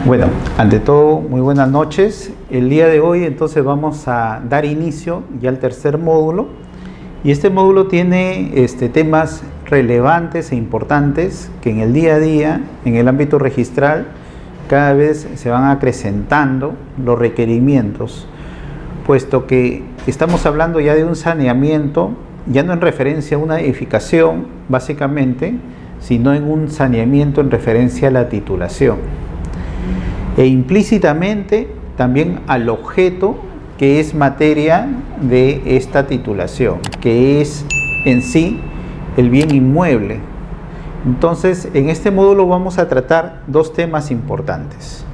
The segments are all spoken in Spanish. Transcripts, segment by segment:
Bueno, ante todo, muy buenas noches. El día de hoy entonces vamos a dar inicio ya al tercer módulo, y este módulo tiene temas relevantes e importantes que en el día a día, en el ámbito registral, cada vez se van acrecentando los requerimientos, puesto que estamos hablando ya de un saneamiento, ya no en referencia a una edificación básicamente, sino en un saneamiento en referencia a la titulación, e implícitamente también al objeto que es materia de esta titulación, que es en sí el bien inmueble. Entonces, en este módulo vamos a tratar dos temas importantes.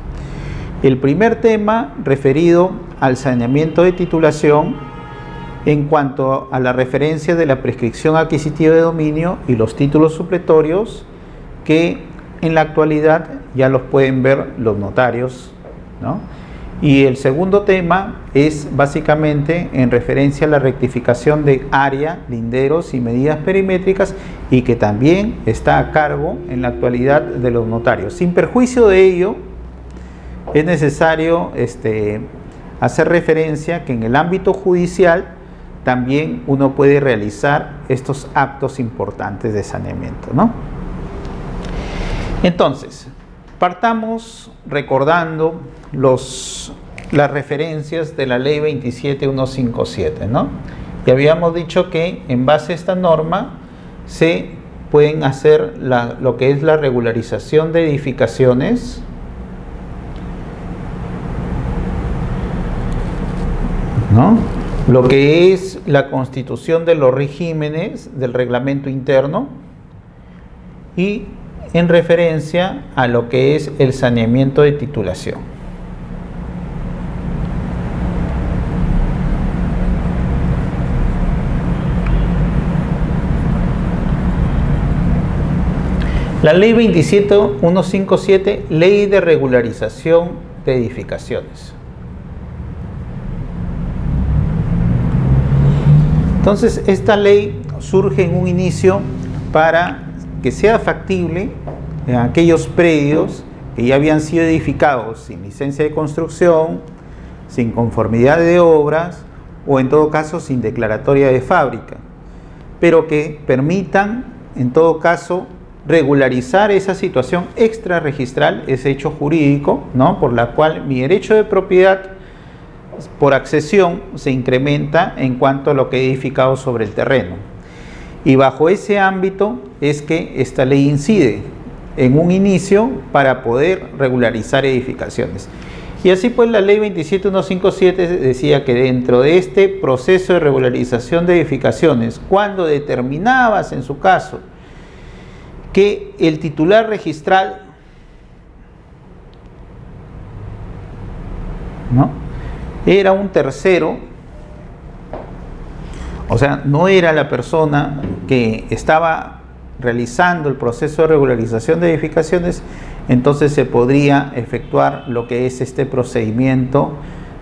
El primer tema referido al saneamiento de titulación en cuanto a la referencia de la prescripción adquisitiva de dominio y los títulos supletorios, que en la actualidad ya los pueden ver los notarios, ¿no? Y el segundo tema es básicamente en referencia a la rectificación de área, linderos y medidas perimétricas, y que también está a cargo en la actualidad de los notarios. Sin perjuicio de ello, es necesario hacer referencia que en el ámbito judicial también uno puede realizar estos actos importantes de saneamiento, ¿no? Entonces, partamos recordando las referencias de la ley 27157, ¿no? Y habíamos dicho que en base a esta norma se pueden hacer lo que es la regularización de edificaciones, ¿no? Lo que es la constitución de los regímenes del reglamento interno, y en referencia a lo que es el saneamiento de titulación. La ley 27157, ley de regularización de edificaciones. Entonces, esta ley surge en un inicio para que sea factible en aquellos predios que ya habían sido edificados sin licencia de construcción, sin conformidad de obras o en todo caso sin declaratoria de fábrica, pero que permitan en todo caso regularizar esa situación extrarregistral, ese hecho jurídico, ¿no?, por la cual mi derecho de propiedad por accesión se incrementa en cuanto a lo que he edificado sobre el terreno. Y bajo ese ámbito es que esta ley incide en un inicio para poder regularizar edificaciones. Y así pues la ley 27157 decía que dentro de este proceso de regularización de edificaciones, cuando determinabas en su caso que el titular registral, ¿no?, era un tercero, o sea, no era la persona que estaba realizando el proceso de regularización de edificaciones, entonces se podría efectuar lo que es este procedimiento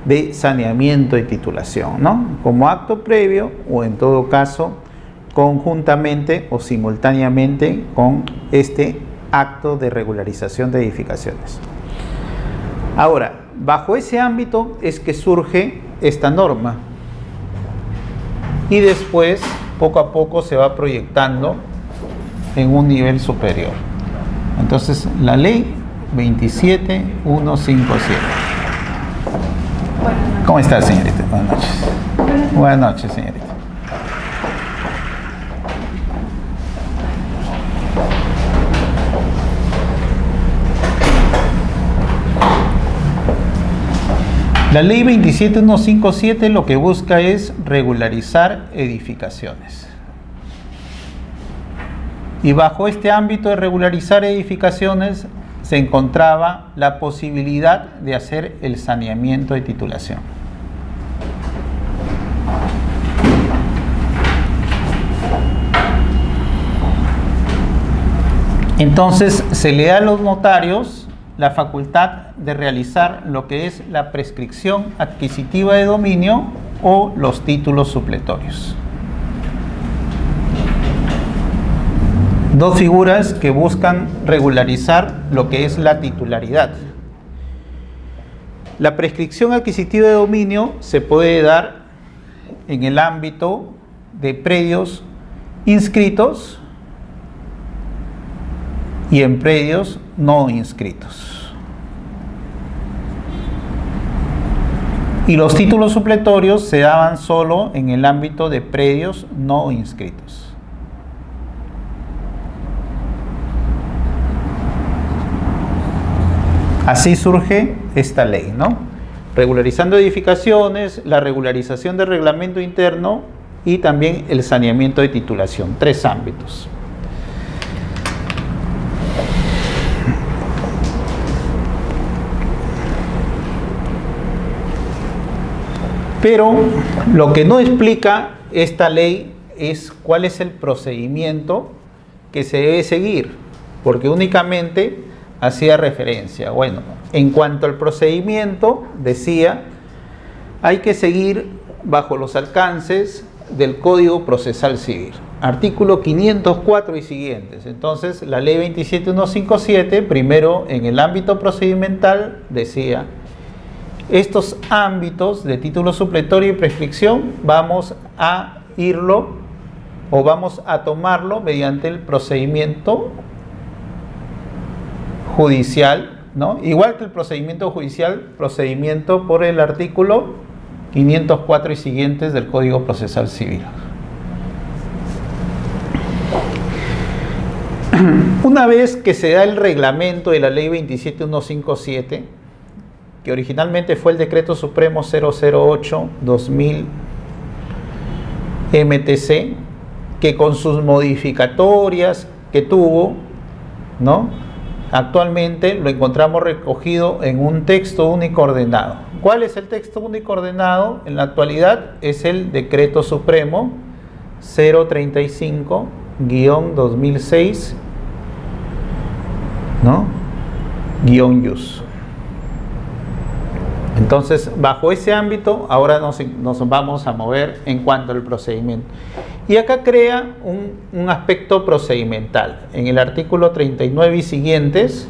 de saneamiento y titulación, ¿no?, como acto previo o en todo caso conjuntamente o simultáneamente con este acto de regularización de edificaciones. Ahora, bajo ese ámbito es que surge esta norma, y después poco a poco se va proyectando en un nivel superior. Entonces, la ley 27157. ¿Cómo está, señorita? Buenas noches. Buenas noches, señorita. La ley 27157 lo que busca es regularizar edificaciones. Y bajo este ámbito de regularizar edificaciones se encontraba la posibilidad de hacer el saneamiento de titulación. Entonces se le da a los notarios la facultad de realizar lo que es la prescripción adquisitiva de dominio o los títulos supletorios. Dos figuras que buscan regularizar lo que es la titularidad. La prescripción adquisitiva de dominio se puede dar en el ámbito de predios inscritos y en predios no inscritos. Y los títulos supletorios se daban solo en el ámbito de predios no inscritos. Así surge esta ley, ¿no? Regularizando edificaciones, la regularización del reglamento interno y también el saneamiento de titulación. 3 ámbitos. Pero lo que no explica esta ley es cuál es el procedimiento que se debe seguir, porque únicamente hacía referencia. Bueno, en cuanto al procedimiento, decía, hay que seguir bajo los alcances del Código Procesal Civil, artículo 504 y siguientes. Entonces, la ley 27157, primero en el ámbito procedimental, decía, estos ámbitos de título supletorio y prescripción vamos a irlo o vamos a tomarlo mediante el procedimiento judicial, ¿no? Igual que el procedimiento judicial, procedimiento por el artículo 504 y siguientes del Código Procesal Civil. Una vez que se da el reglamento de la ley 27157, que originalmente fue el Decreto Supremo 008-2000 MTC, que con sus modificatorias que tuvo, ¿no?, actualmente lo encontramos recogido en un texto único ordenado. ¿Cuál es el texto único ordenado? En la actualidad es el Decreto Supremo 035-2006, ¿no?, _ius. Entonces, bajo ese ámbito, ahora nos vamos a mover en cuanto al procedimiento. Y acá crea un aspecto procedimental. En el artículo 39 y siguientes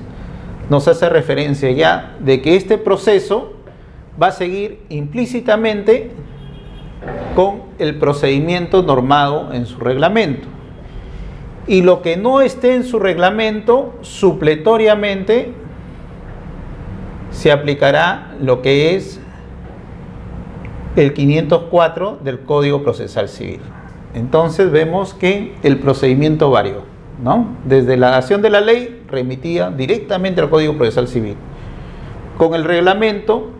nos hace referencia ya de que este proceso va a seguir implícitamente con el procedimiento normado en su reglamento. Y lo que no esté en su reglamento, supletoriamente, se aplicará lo que es el 504 del Código Procesal Civil. Entonces vemos que el procedimiento varió, ¿no? Desde la dación de la ley remitía directamente al Código Procesal Civil. Con el reglamento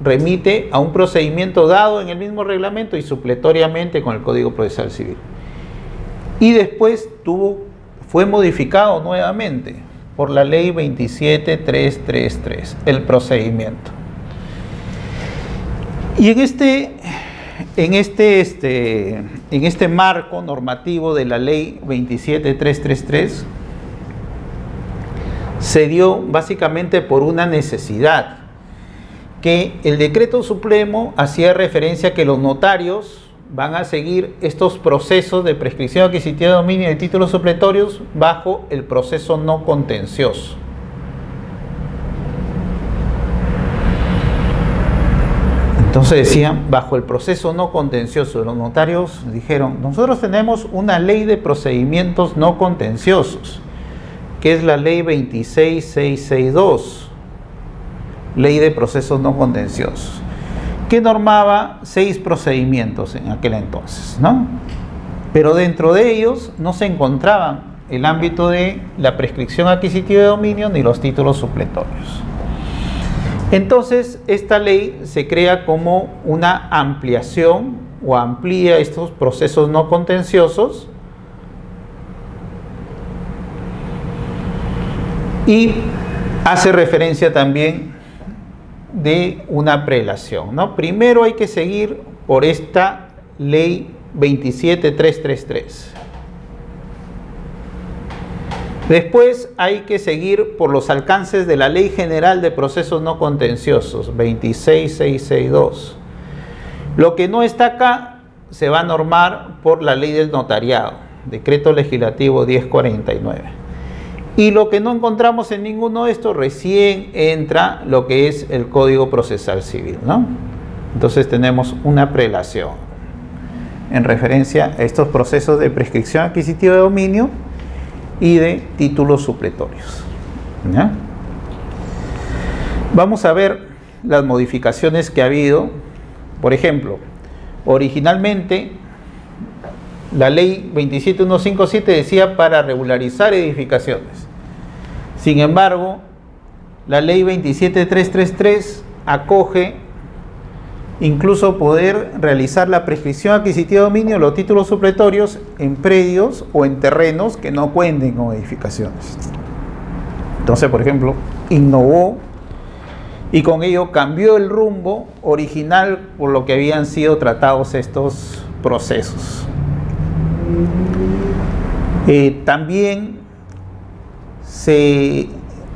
remite a un procedimiento dado en el mismo reglamento y supletoriamente con el Código Procesal Civil. Y después fue modificado nuevamente por la ley 27333, el procedimiento. Y en este marco normativo de la ley 27333 se dio básicamente por una necesidad, que el Decreto Supremo hacía referencia a que los notarios van a seguir estos procesos de prescripción adquisitiva de dominio de títulos supletorios bajo el proceso no contencioso. Entonces decían, bajo el proceso no contencioso, los notarios dijeron, nosotros tenemos una ley de procedimientos no contenciosos, que es la ley 26662, ley de procesos no contenciosos, que normaba 6 procedimientos en aquel entonces, ¿no? Pero dentro de ellos no se encontraban el ámbito de la prescripción adquisitiva de dominio ni los títulos supletorios. Entonces, esta ley se crea como una ampliación o amplía estos procesos no contenciosos y hace referencia también de una prelación, ¿no? Primero hay que seguir por esta ley 27333. Después hay que seguir por los alcances de la Ley General de Procesos No Contenciosos, 26662. Lo que no está acá se va a normar por la Ley del Notariado, Decreto Legislativo 1049. Y lo que no encontramos en ninguno de estos, recién entra lo que es el Código Procesal Civil, ¿no? Entonces tenemos una prelación en referencia a estos procesos de prescripción adquisitiva de dominio y de títulos supletorios, ¿ya? Vamos a ver las modificaciones que ha habido. Por ejemplo, originalmente la ley 27157 decía para regularizar edificaciones. Sin embargo, la ley 27333 acoge incluso poder realizar la prescripción adquisitiva de dominio de los títulos supletorios en predios o en terrenos que no cuenten con edificaciones. Entonces, por ejemplo, innovó y con ello cambió el rumbo original por lo que habían sido tratados estos procesos. También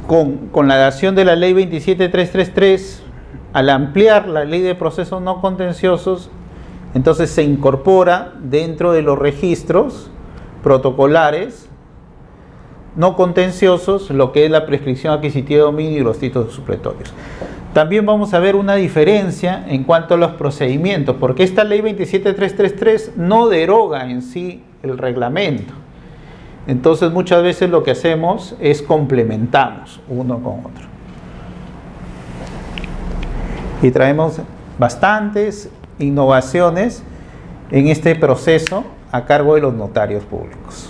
con la dación de la ley 27333, al ampliar la ley de procesos no contenciosos, entonces se incorpora dentro de los registros protocolares no contenciosos lo que es la prescripción adquisitiva de dominio y los títulos supletorios. También vamos a ver una diferencia en cuanto a los procedimientos, porque esta ley 27333 no deroga en sí el reglamento. Entonces muchas veces lo que hacemos es complementamos uno con otro. Y traemos bastantes innovaciones en este proceso a cargo de los notarios públicos.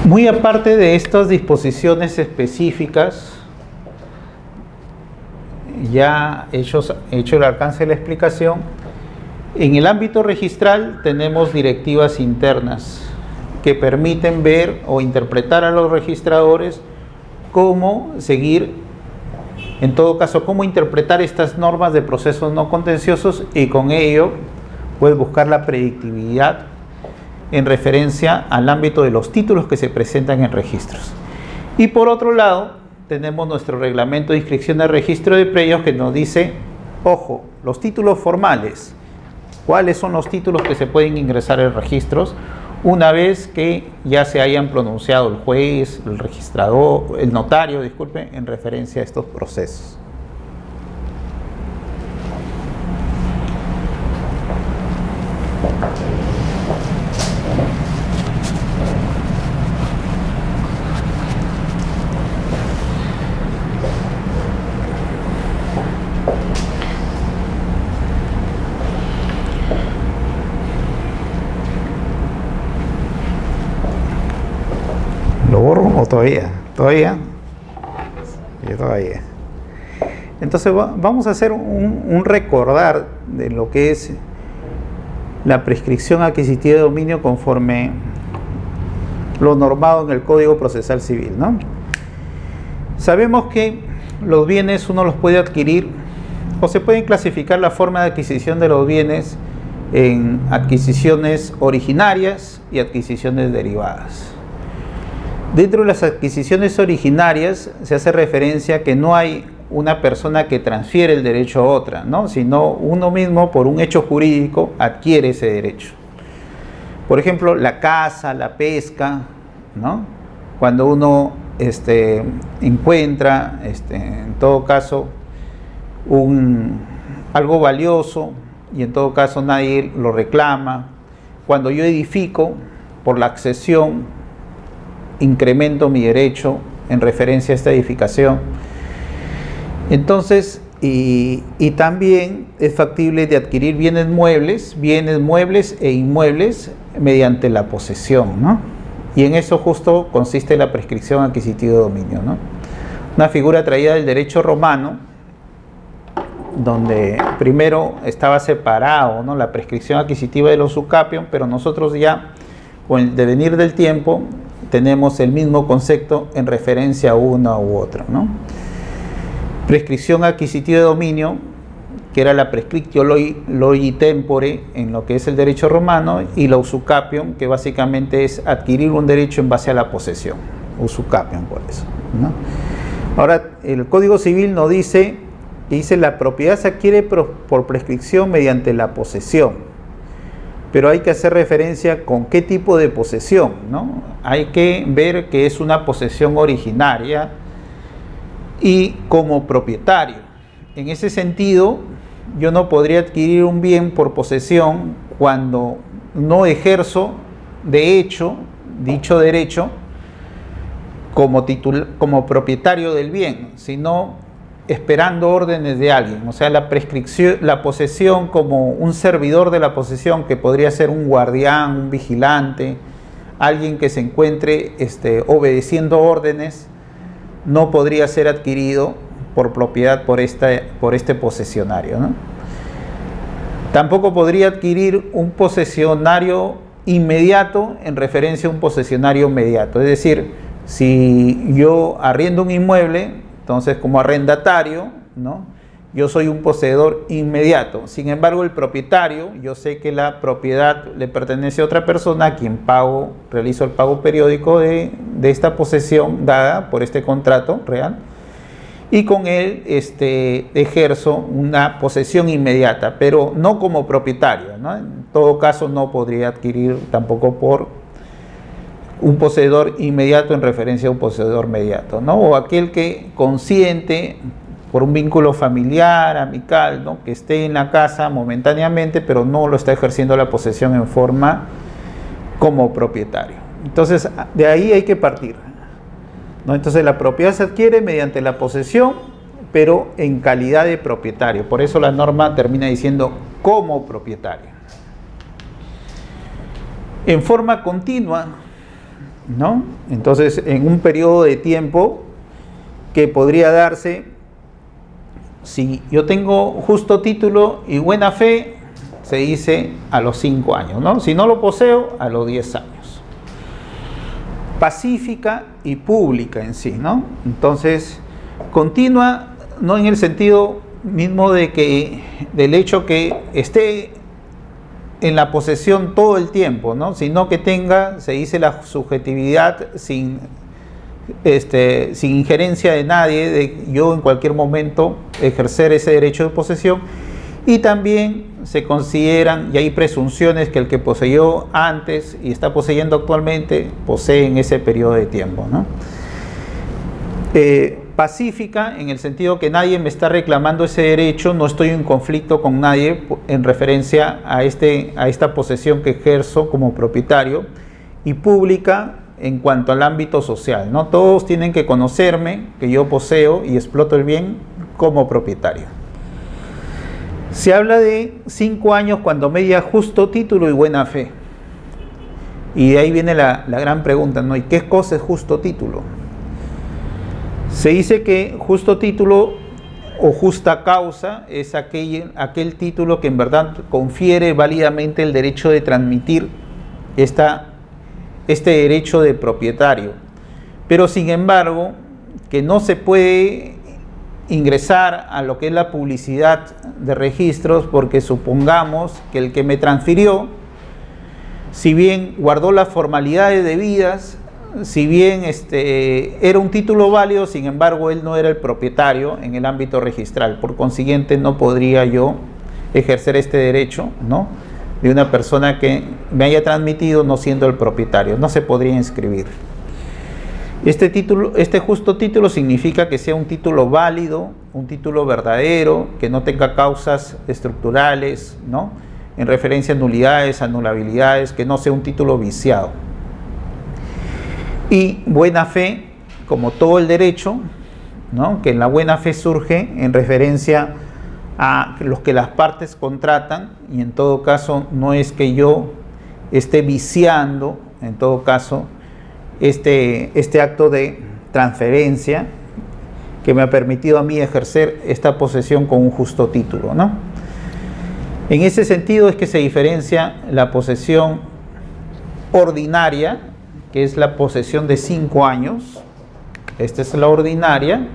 Muy aparte de estas disposiciones específicas, ya hecho el alcance de la explicación, en el ámbito registral tenemos directivas internas que permiten ver o interpretar a los registradores cómo seguir, en todo caso, cómo interpretar estas normas de procesos no contenciosos y con ello pues buscar la predictibilidad en referencia al ámbito de los títulos que se presentan en registros. Y por otro lado, tenemos nuestro reglamento de inscripción de registro de predios que nos dice, ojo, los títulos formales, cuáles son los títulos que se pueden ingresar en registros una vez que ya se hayan pronunciado el juez, el registrador, el notario, disculpe, en referencia a estos procesos. ¿Lo borro o todavía? ¿Todavía? Yo todavía. Entonces vamos a hacer un recordar de lo que es la prescripción adquisitiva de dominio conforme lo normado en el Código Procesal Civil, ¿no? Sabemos que los bienes uno los puede adquirir o se pueden clasificar la forma de adquisición de los bienes en adquisiciones originarias y adquisiciones derivadas. Dentro de las adquisiciones originarias se hace referencia a que no hay una persona que transfiere el derecho a otra, ¿no? Sino uno mismo por un hecho jurídico adquiere ese derecho. Por ejemplo, la caza, la pesca, ¿no? Cuando uno encuentra, en todo caso, algo valioso y en todo caso nadie lo reclama. Cuando yo edifico por la accesión, incremento mi derecho en referencia a esta edificación. Entonces, y también es factible de adquirir bienes muebles e inmuebles mediante la posesión, ¿no? Y en eso justo consiste la prescripción adquisitiva de dominio, ¿no? Una figura traída del derecho romano, donde primero estaba separado, ¿no?, la prescripción adquisitiva de los usucapión, pero nosotros ya, con el devenir del tiempo, tenemos el mismo concepto en referencia a una u otra, ¿no? Prescripción adquisitiva de dominio, que era la prescriptio loi tempore en lo que es el derecho romano, y la usucapión, que básicamente es adquirir un derecho en base a la posesión, usucapión por eso, ¿no? Ahora, el Código Civil nos dice que dice la propiedad se adquiere por prescripción mediante la posesión, pero hay que hacer referencia con qué tipo de posesión, ¿no? Hay que ver que es una posesión originaria y como propietario. En ese sentido, yo no podría adquirir un bien por posesión cuando no ejerzo de hecho dicho derecho como propietario del bien, sino esperando órdenes de alguien. O sea, la prescripción, la posesión como un servidor de la posesión, que podría ser un guardián, un vigilante, alguien que se encuentre obedeciendo órdenes, no podría ser adquirido por propiedad por este posesionario, ¿no? Tampoco podría adquirir un posesionario inmediato en referencia a un posesionario mediato. Es decir, si yo arriendo un inmueble, entonces como arrendatario, ¿no?, yo soy un poseedor inmediato. Sin embargo, el propietario, yo sé que la propiedad le pertenece a otra persona a quien realizo el pago periódico de esta posesión dada por este contrato real, y con él ejerzo una posesión inmediata, pero no como propietario, ¿no? En todo caso, no podría adquirir tampoco por un poseedor inmediato en referencia a un poseedor mediato, ¿no? O aquel que consiente por un vínculo familiar, amical, ¿no?, que esté en la casa momentáneamente, pero no lo está ejerciendo la posesión en forma como propietario. Entonces, de ahí hay que partir, ¿no? Entonces, la propiedad se adquiere mediante la posesión, pero en calidad de propietario. Por eso la norma termina diciendo como propietario. En forma continua, ¿no? Entonces, en un periodo de tiempo que podría darse, si yo tengo justo título y buena fe, se dice a los 5 años, ¿no? Si no lo poseo, a los 10 años. Pacífica y pública en sí, ¿no? Entonces, continua, no en el sentido mismo del hecho que esté en la posesión todo el tiempo, ¿no?, sino que tenga, se dice, la subjetividad sin injerencia de nadie, de yo en cualquier momento ejercer ese derecho de posesión. Y también se consideran, y hay presunciones, que el que poseyó antes y está poseyendo actualmente posee en ese periodo de tiempo, ¿no? Pacífica en el sentido que nadie me está reclamando ese derecho, no estoy en conflicto con nadie en referencia a esta posesión que ejerzo como propietario. Y pública en cuanto al ámbito social, ¿no? Todos tienen que conocerme que yo poseo y exploto el bien como propietario. Se habla de 5 años cuando media justo título y buena fe. Y de ahí viene la gran pregunta, ¿no? ¿Y qué cosa es justo título? Se dice que justo título o justa causa es aquel título que en verdad confiere válidamente el derecho de transmitir este derecho de propietario, pero sin embargo que no se puede ingresar a lo que es la publicidad de registros, porque supongamos que el que me transfirió, si bien guardó las formalidades debidas, si bien era un título válido, sin embargo él no era el propietario en el ámbito registral. Por consiguiente, no podría yo ejercer este derecho, ¿no?, de una persona que me haya transmitido no siendo el propietario. No se podría inscribir. Este justo título significa que sea un título válido, un título verdadero, que no tenga causas estructurales, ¿no?, en referencia a nulidades, anulabilidades, que no sea un título viciado. Y buena fe, como todo el derecho, ¿no?, que en la buena fe surge en referencia a los que las partes contratan, y en todo caso no es que yo esté viciando, en todo caso, este acto de transferencia que me ha permitido a mí ejercer esta posesión con un justo título, ¿no? En ese sentido es que se diferencia la posesión ordinaria, que es la posesión de 5 años, esta es la ordinaria,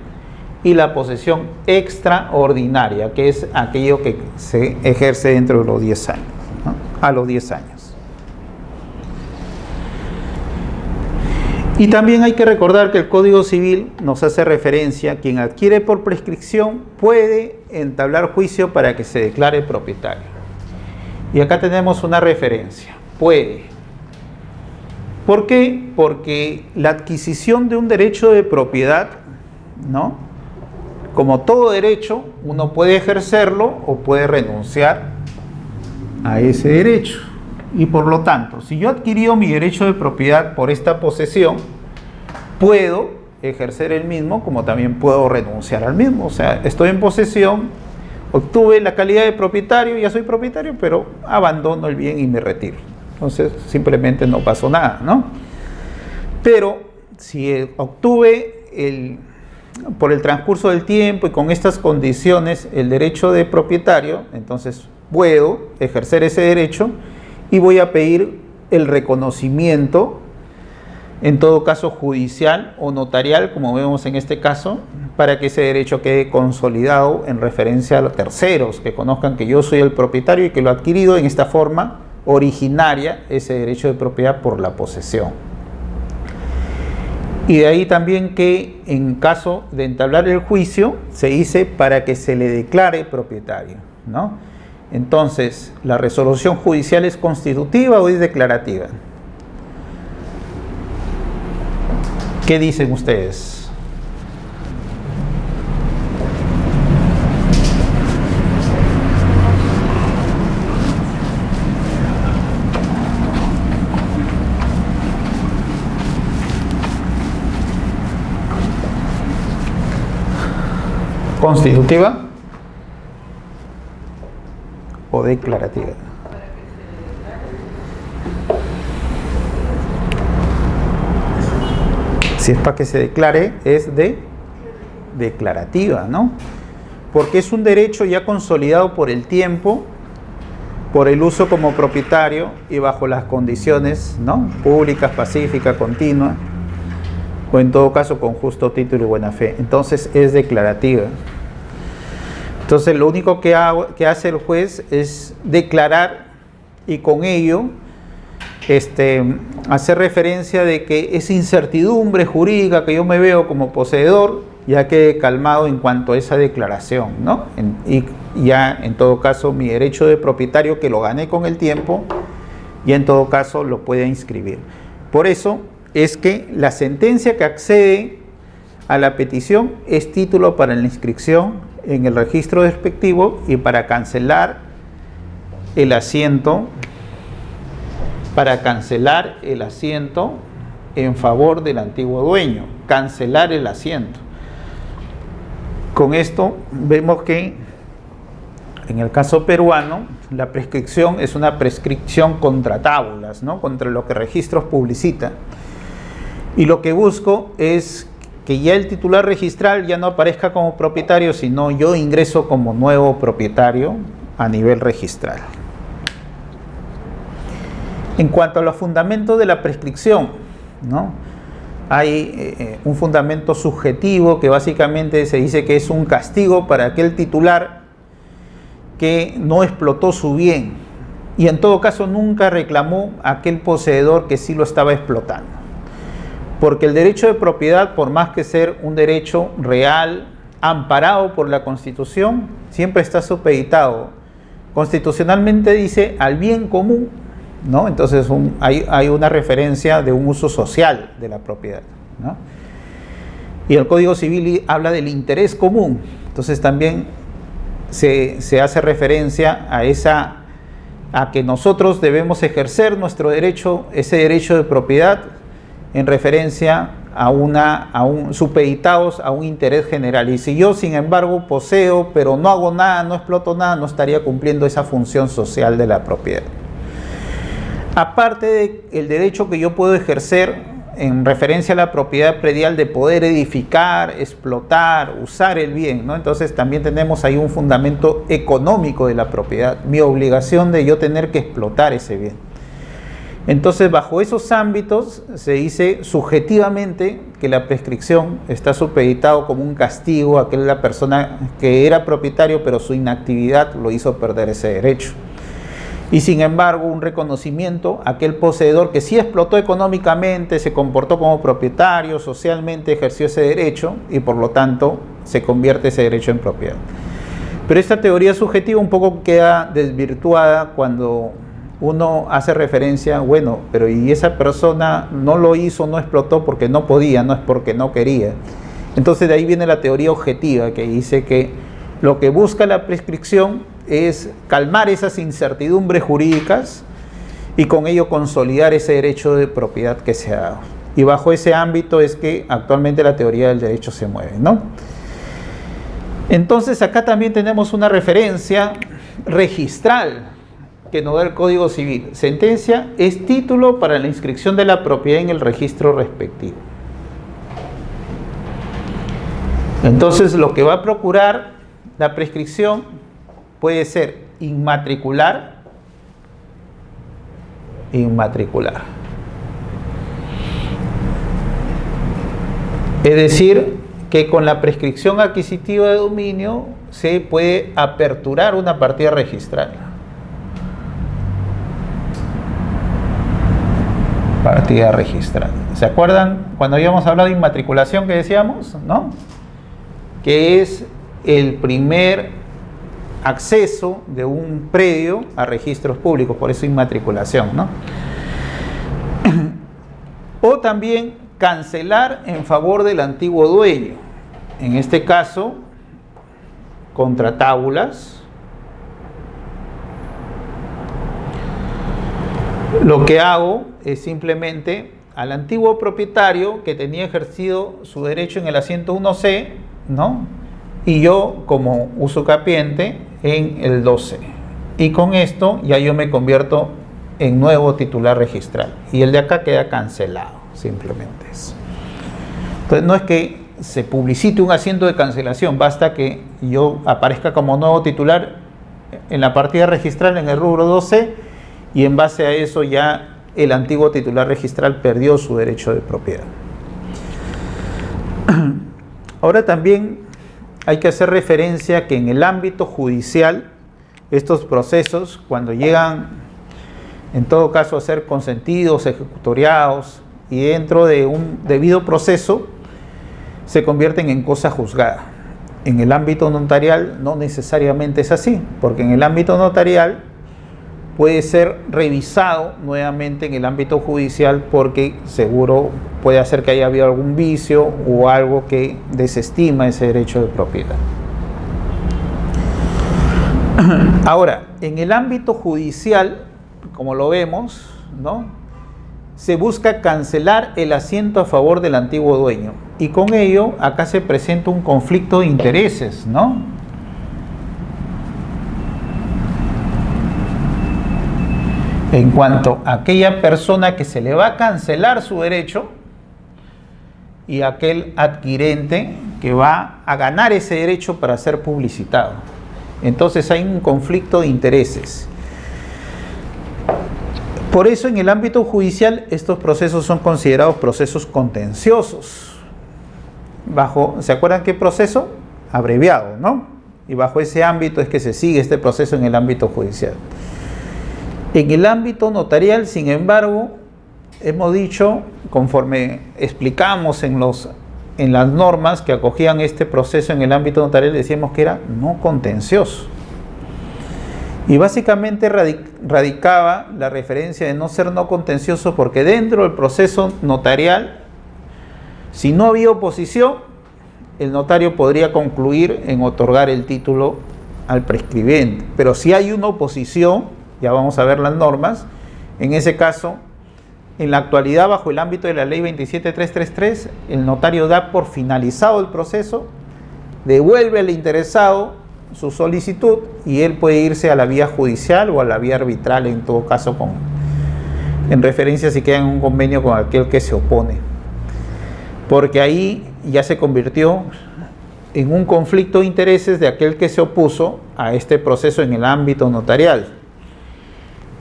y la posesión extraordinaria, que es aquello que se ejerce dentro de los 10 años, ¿no?, a los 10 años. Y también hay que recordar que el Código Civil nos hace referencia a quien adquiere por prescripción puede entablar juicio para que se declare propietario. Y acá tenemos una referencia, puede. ¿Por qué? Porque la adquisición de un derecho de propiedad, ¿no? Como todo derecho, uno puede ejercerlo o puede renunciar a ese derecho. Y por lo tanto, si yo adquirí mi derecho de propiedad por esta posesión, puedo ejercer el mismo como también puedo renunciar al mismo. O sea, estoy en posesión, obtuve la calidad de propietario, ya soy propietario, pero abandono el bien y me retiro. Entonces, simplemente no pasó nada, ¿no? Pero si obtuve por el transcurso del tiempo y con estas condiciones el derecho de propietario, entonces puedo ejercer ese derecho y voy a pedir el reconocimiento, en todo caso judicial o notarial, como vemos en este caso, para que ese derecho quede consolidado en referencia a los terceros, que conozcan que yo soy el propietario y que lo he adquirido en esta forma originaria, ese derecho de propiedad por la posesión. Y de ahí también que en caso de entablar el juicio, se dice para que se le declare propietario, ¿no? Entonces, ¿la resolución judicial es constitutiva o es declarativa? ¿Qué dicen ustedes? ¿Constitutiva o declarativa? Si es para que se declare, es declarativa, ¿no? Porque es un derecho ya consolidado por el tiempo, por el uso como propietario y bajo las condiciones, ¿no? Públicas, pacífica, continua, o en todo caso con justo título y buena fe. Entonces es declarativa. Entonces lo único que hace el juez es declarar y con ello hacer referencia de que esa incertidumbre jurídica que yo me veo como poseedor ya quede calmado en cuanto a esa declaración, ¿no? Y ya en todo caso mi derecho de propietario que lo gané con el tiempo, ya en todo caso lo puede inscribir. Por eso es que la sentencia que accede a la petición es título para la inscripción en el registro respectivo y para cancelar el asiento, en favor del antiguo dueño, cancelar el asiento. Con esto vemos que en el caso peruano la prescripción es una prescripción contra tábulas, ¿no? Contra lo que registros publicita. Y lo que busco es que ya el titular registral ya no aparezca como propietario, sino yo ingreso como nuevo propietario a nivel registral. En cuanto a los fundamentos de la prescripción, ¿no? Hay un fundamento subjetivo que básicamente se dice que es un castigo para aquel titular que no explotó su bien y en todo caso nunca reclamó a aquel poseedor que sí lo estaba explotando. Porque el derecho de propiedad, por más que ser un derecho real, amparado por la Constitución, siempre está supeditado. Constitucionalmente dice al bien común, ¿no? Entonces hay una referencia de un uso social de la propiedad, ¿no? Y el Código Civil habla del interés común. Entonces también se hace referencia a que nosotros debemos ejercer nuestro derecho, ese derecho de propiedad, en referencia supeditados a un interés general. Y si yo, sin embargo, poseo, pero no hago nada, no exploto nada, no estaría cumpliendo esa función social de la propiedad. Aparte del derecho que yo puedo ejercer en referencia a la propiedad predial de poder edificar, explotar, usar el bien, ¿no? Entonces también tenemos ahí un fundamento económico de la propiedad, mi obligación de yo tener que explotar ese bien. Entonces, bajo esos ámbitos se dice subjetivamente que la prescripción está supeditado como un castigo a aquella persona que era propietario, pero su inactividad lo hizo perder ese derecho. y sin embargo un reconocimiento a aquel poseedor que sí explotó económicamente, se comportó como propietario, socialmente ejerció ese derecho y por lo tanto se convierte ese derecho en propiedad. Pero esta teoría subjetiva un poco queda desvirtuada cuando uno hace referencia, bueno, pero y esa persona no lo hizo, no explotó porque no podía, no es porque no quería. Entonces de ahí viene la teoría objetiva que dice que lo que busca la prescripción es calmar esas incertidumbres jurídicas y con ello consolidar ese derecho de propiedad que se ha dado. Y bajo ese ámbito es que actualmente la teoría del derecho se mueve, ¿no? Entonces acá también tenemos una referencia registral que nos da el Código Civil. Sentencia es título para la inscripción de la propiedad en el registro respectivo. Entonces lo que va a procurar la prescripción puede ser inmatricular. Es decir, que con la prescripción adquisitiva de dominio se puede aperturar una partida registral. Partida registral. ¿Se acuerdan cuando habíamos hablado de inmatriculación que decíamos? ¿No? Que es el primer acceso de un predio a registros públicos, por eso inmatriculación, ¿no? O también cancelar en favor del antiguo dueño, en este caso contra tábulas. Lo que hago es simplemente al antiguo propietario que tenía ejercido su derecho en el asiento 1C, ¿no? Y yo como usucapiente en el 2C. Y con esto ya yo me convierto en nuevo titular registral. Y el de acá queda cancelado, simplemente eso. Entonces no es que se publicite un asiento de cancelación, basta que yo aparezca como nuevo titular en la partida registral en el rubro 2C y en base a eso ya el antiguo titular registral perdió su derecho de propiedad. Ahora también hay que hacer referencia que en el ámbito judicial estos procesos, cuando llegan en todo caso a ser consentidos, ejecutoriados y dentro de un debido proceso, se convierten en cosa juzgada. En el ámbito notarial no necesariamente es así, porque en el ámbito notarial puede ser revisado nuevamente en el ámbito judicial porque seguro puede hacer que haya habido algún vicio o algo que desestima ese derecho de propiedad. Ahora, en el ámbito judicial, como lo vemos, ¿no?, se busca cancelar el asiento a favor del antiguo dueño y con ello acá se presenta un conflicto de intereses, ¿no? En cuanto a aquella persona que se le va a cancelar su derecho y aquel adquirente que va a ganar ese derecho para ser publicitado. Entonces hay un conflicto de intereses. Por eso en el ámbito judicial estos procesos son considerados procesos contenciosos. ¿Se acuerdan qué proceso? Abreviado, ¿no? Y bajo ese ámbito es que se sigue este proceso en el ámbito judicial. En el ámbito notarial, sin embargo, hemos dicho, conforme explicamos en las normas que acogían este proceso en el ámbito notarial, decíamos que era no contencioso. Y básicamente radicaba la referencia de no ser no contencioso porque dentro del proceso notarial, si no había oposición, el notario podría concluir en otorgar el título al prescribiente. Pero si hay una oposición, ya vamos a ver las normas, en ese caso, en la actualidad, bajo el ámbito de la ley 27333, el notario da por finalizado el proceso, devuelve al interesado su solicitud y él puede irse a la vía judicial o a la vía arbitral, en todo caso, en referencia si queda en un convenio con aquel que se opone. Porque ahí ya se convirtió en un conflicto de intereses de aquel que se opuso a este proceso en el ámbito notarial.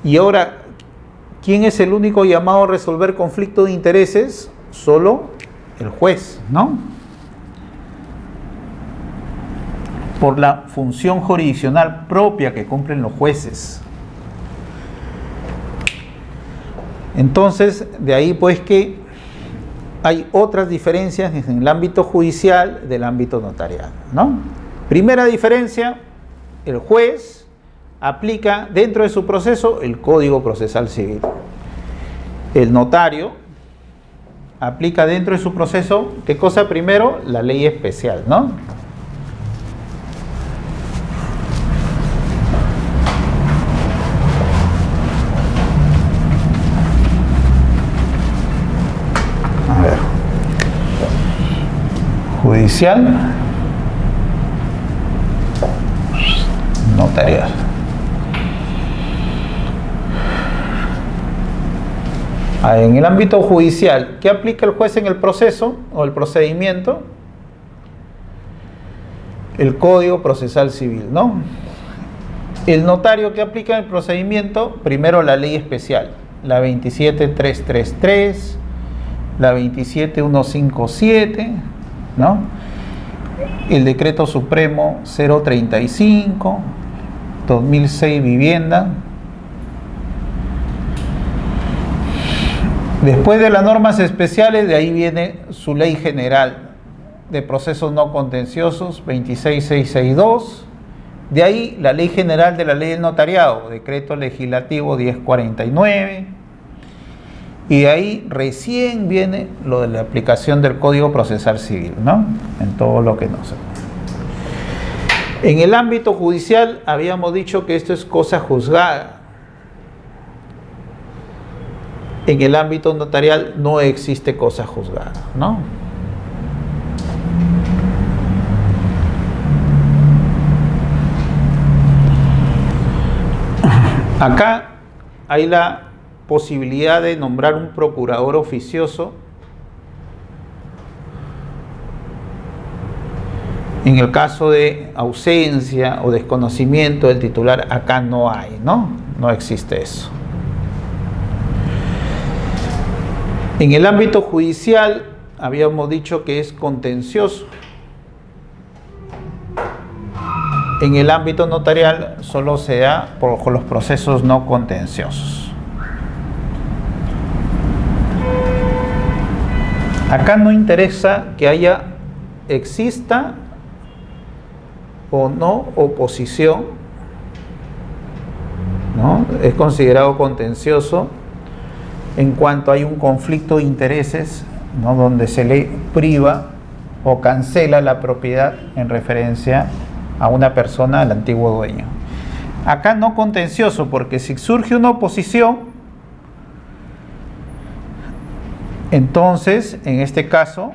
Y ahora, ¿quién es el único llamado a resolver conflicto de intereses? Solo el juez, ¿no? Por la función jurisdiccional propia que cumplen los jueces. Entonces, de ahí pues que hay otras diferencias en el ámbito judicial del ámbito notarial, ¿no? Primera diferencia, el juez aplica dentro de su proceso el Código Procesal Civil. El notario aplica dentro de su proceso, ¿qué cosa? Primero, la ley especial, ¿no? A ver. Judicial, notarial. En el ámbito judicial, ¿qué aplica el juez en el proceso o el procedimiento? El Código Procesal Civil, ¿no? El notario, ¿qué aplica en el procedimiento? Primero la ley especial, la 27333, la 27157, ¿no? El decreto supremo 035, 2006 vivienda. Después de las normas especiales, de ahí viene su ley general de procesos no contenciosos 26662. De ahí la ley general de la ley del notariado, decreto legislativo 1049. Y de ahí recién viene lo de la aplicación del Código Procesal Civil, ¿no? En todo lo que no sé. En el ámbito judicial habíamos dicho que esto es cosa juzgada. En el ámbito notarial no existe cosa juzgada, ¿no? Acá hay la posibilidad de nombrar un procurador oficioso. En el caso de ausencia o desconocimiento del titular, acá no hay, ¿no? No existe eso. En el ámbito judicial habíamos dicho que es contencioso. En el ámbito notarial solo se da por los procesos no contenciosos. Acá no interesa que exista o no oposición, ¿no? Es considerado contencioso en cuanto hay un conflicto de intereses, ¿no? Donde se le priva o cancela la propiedad en referencia a una persona, al antiguo dueño. Acá no contencioso, porque si surge una oposición, entonces en este caso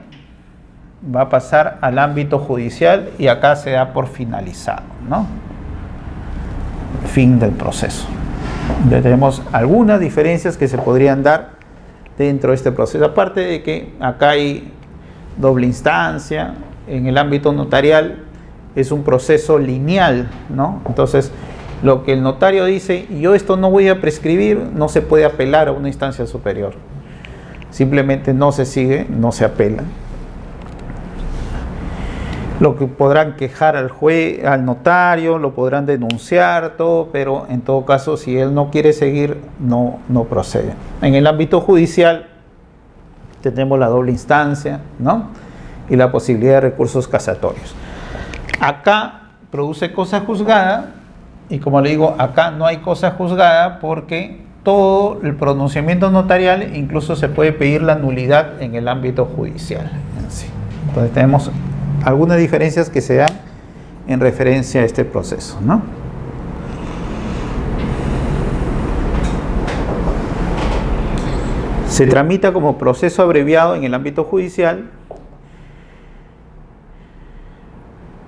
va a pasar al ámbito judicial y acá se da por finalizado, ¿no? Fin del proceso. Ya tenemos algunas diferencias que se podrían dar dentro de este proceso, aparte de que acá hay doble instancia. En el ámbito notarial es un proceso lineal, ¿no? Entonces, lo que el notario dice, yo esto no voy a prescribir, no se puede apelar a una instancia superior. Simplemente no se sigue, no se apela. Lo que podrán quejar al juez, al notario, lo podrán denunciar, todo, pero en todo caso, si él no quiere seguir, no procede. En el ámbito judicial tenemos la doble instancia, ¿no? Y la posibilidad de recursos casatorios. Acá produce cosa juzgada, y como le digo, acá no hay cosa juzgada porque todo el pronunciamiento notarial incluso se puede pedir la nulidad en el ámbito judicial. Sí. Entonces tenemos algunas diferencias que se dan en referencia a este proceso, ¿no? Se tramita como proceso abreviado en el ámbito judicial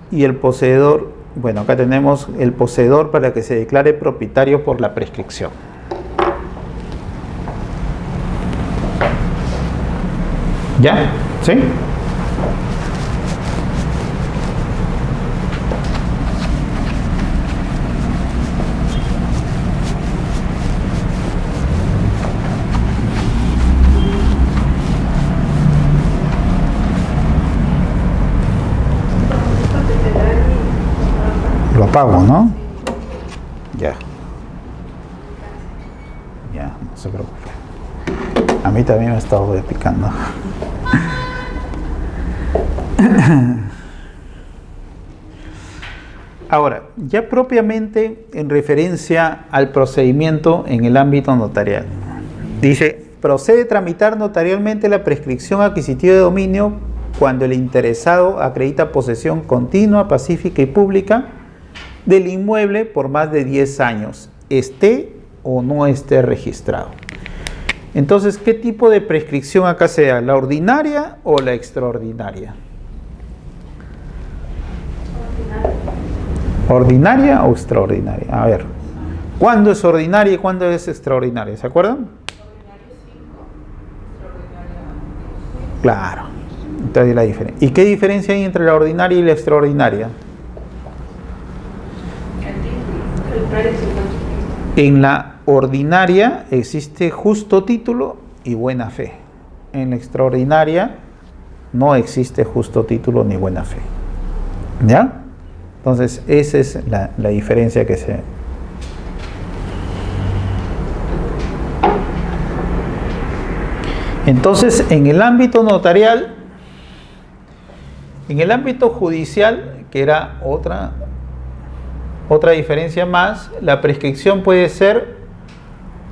y el poseedor, bueno, acá tenemos el poseedor para que se declare propietario por la prescripción. ¿Ya? ¿Sí? Lo apago, ¿no? Ya. Ya, no se preocupe. A mí también me ha estado picando. Ahora, ya propiamente en referencia al procedimiento en el ámbito notarial. Dice, procede a tramitar notarialmente la prescripción adquisitiva de dominio cuando el interesado acredita posesión continua, pacífica y pública del inmueble por más de 10 años, esté o no esté registrado. Entonces, ¿qué tipo de prescripción acá se da? ¿La ordinaria o la extraordinaria? ¿Ordinaria o extraordinaria? A ver, ¿cuándo es ordinaria y cuándo es extraordinaria? ¿Se acuerdan? Claro, entonces la diferencia. ¿Y qué diferencia hay entre la ordinaria y la extraordinaria? En la ordinaria existe justo título y buena fe. En la extraordinaria no existe justo título ni buena fe. ¿Ya? Entonces, esa es la diferencia que se... Entonces, en el ámbito notarial, en el ámbito judicial, que era otra diferencia más, la prescripción puede ser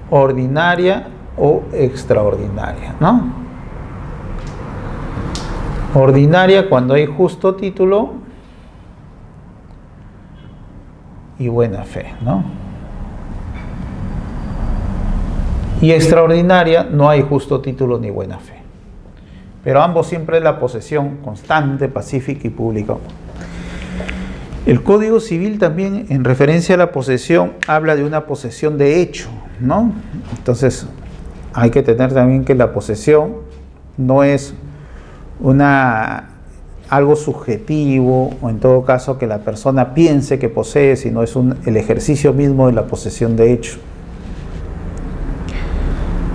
ordinaria o extraordinaria, ¿no? Ordinaria cuando hay justo título y buena fe, ¿no? Y extraordinaria no hay justo título ni buena fe. Pero ambos siempre es la posesión constante, pacífica y pública. El Código Civil también, en referencia a la posesión, habla de una posesión de hecho, ¿no? Entonces, hay que tener también que la posesión no es algo subjetivo, o en todo caso que la persona piense que posee, sino es el ejercicio mismo de la posesión de hecho.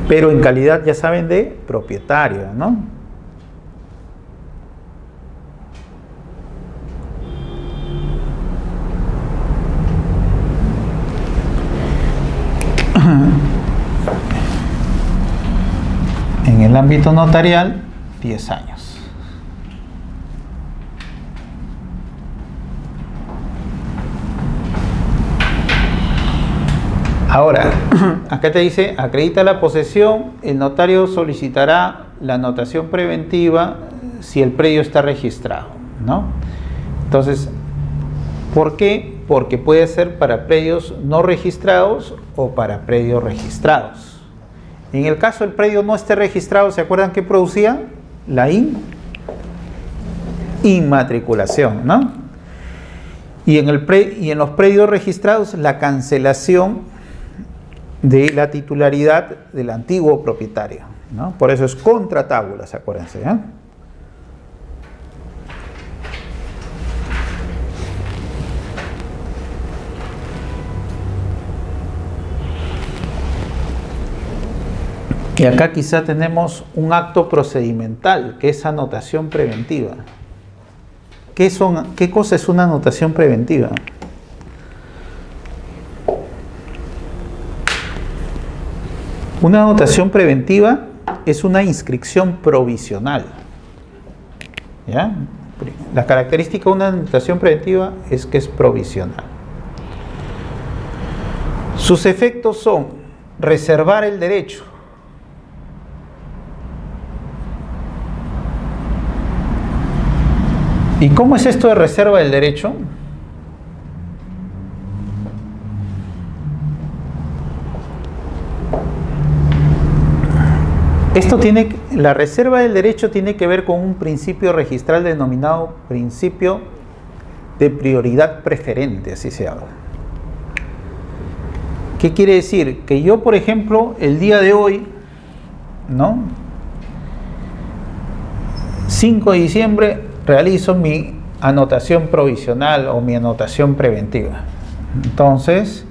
Pero en calidad, ya saben, de propietario, ¿no? En el ámbito notarial, 10 años. Ahora, acá te dice, acredita la posesión, el notario solicitará la anotación preventiva si el predio está registrado, ¿no? Entonces, ¿por qué? Porque puede ser para predios no registrados o para predios registrados. En el caso del predio no esté registrado, ¿se acuerdan qué producía? La inmatriculación, ¿no? Y en los predios registrados, la cancelación de la titularidad del antiguo propietario, ¿no? Por eso es contra tábulas, acuérdense, ¿eh? Y acá quizá tenemos un acto procedimental, que es anotación preventiva. ¿Qué cosa es una anotación preventiva? Una anotación preventiva es una inscripción provisional. ¿Ya? La característica de una anotación preventiva es que es provisional. Sus efectos son reservar el derecho, ¿y cómo es esto de reserva del derecho? La reserva del derecho tiene que ver con un principio registral denominado principio de prioridad preferente, así se habla. ¿Qué quiere decir? Que yo, por ejemplo, el día de hoy, ¿no? 5 de diciembre, realizo mi anotación provisional o mi anotación preventiva. Entonces,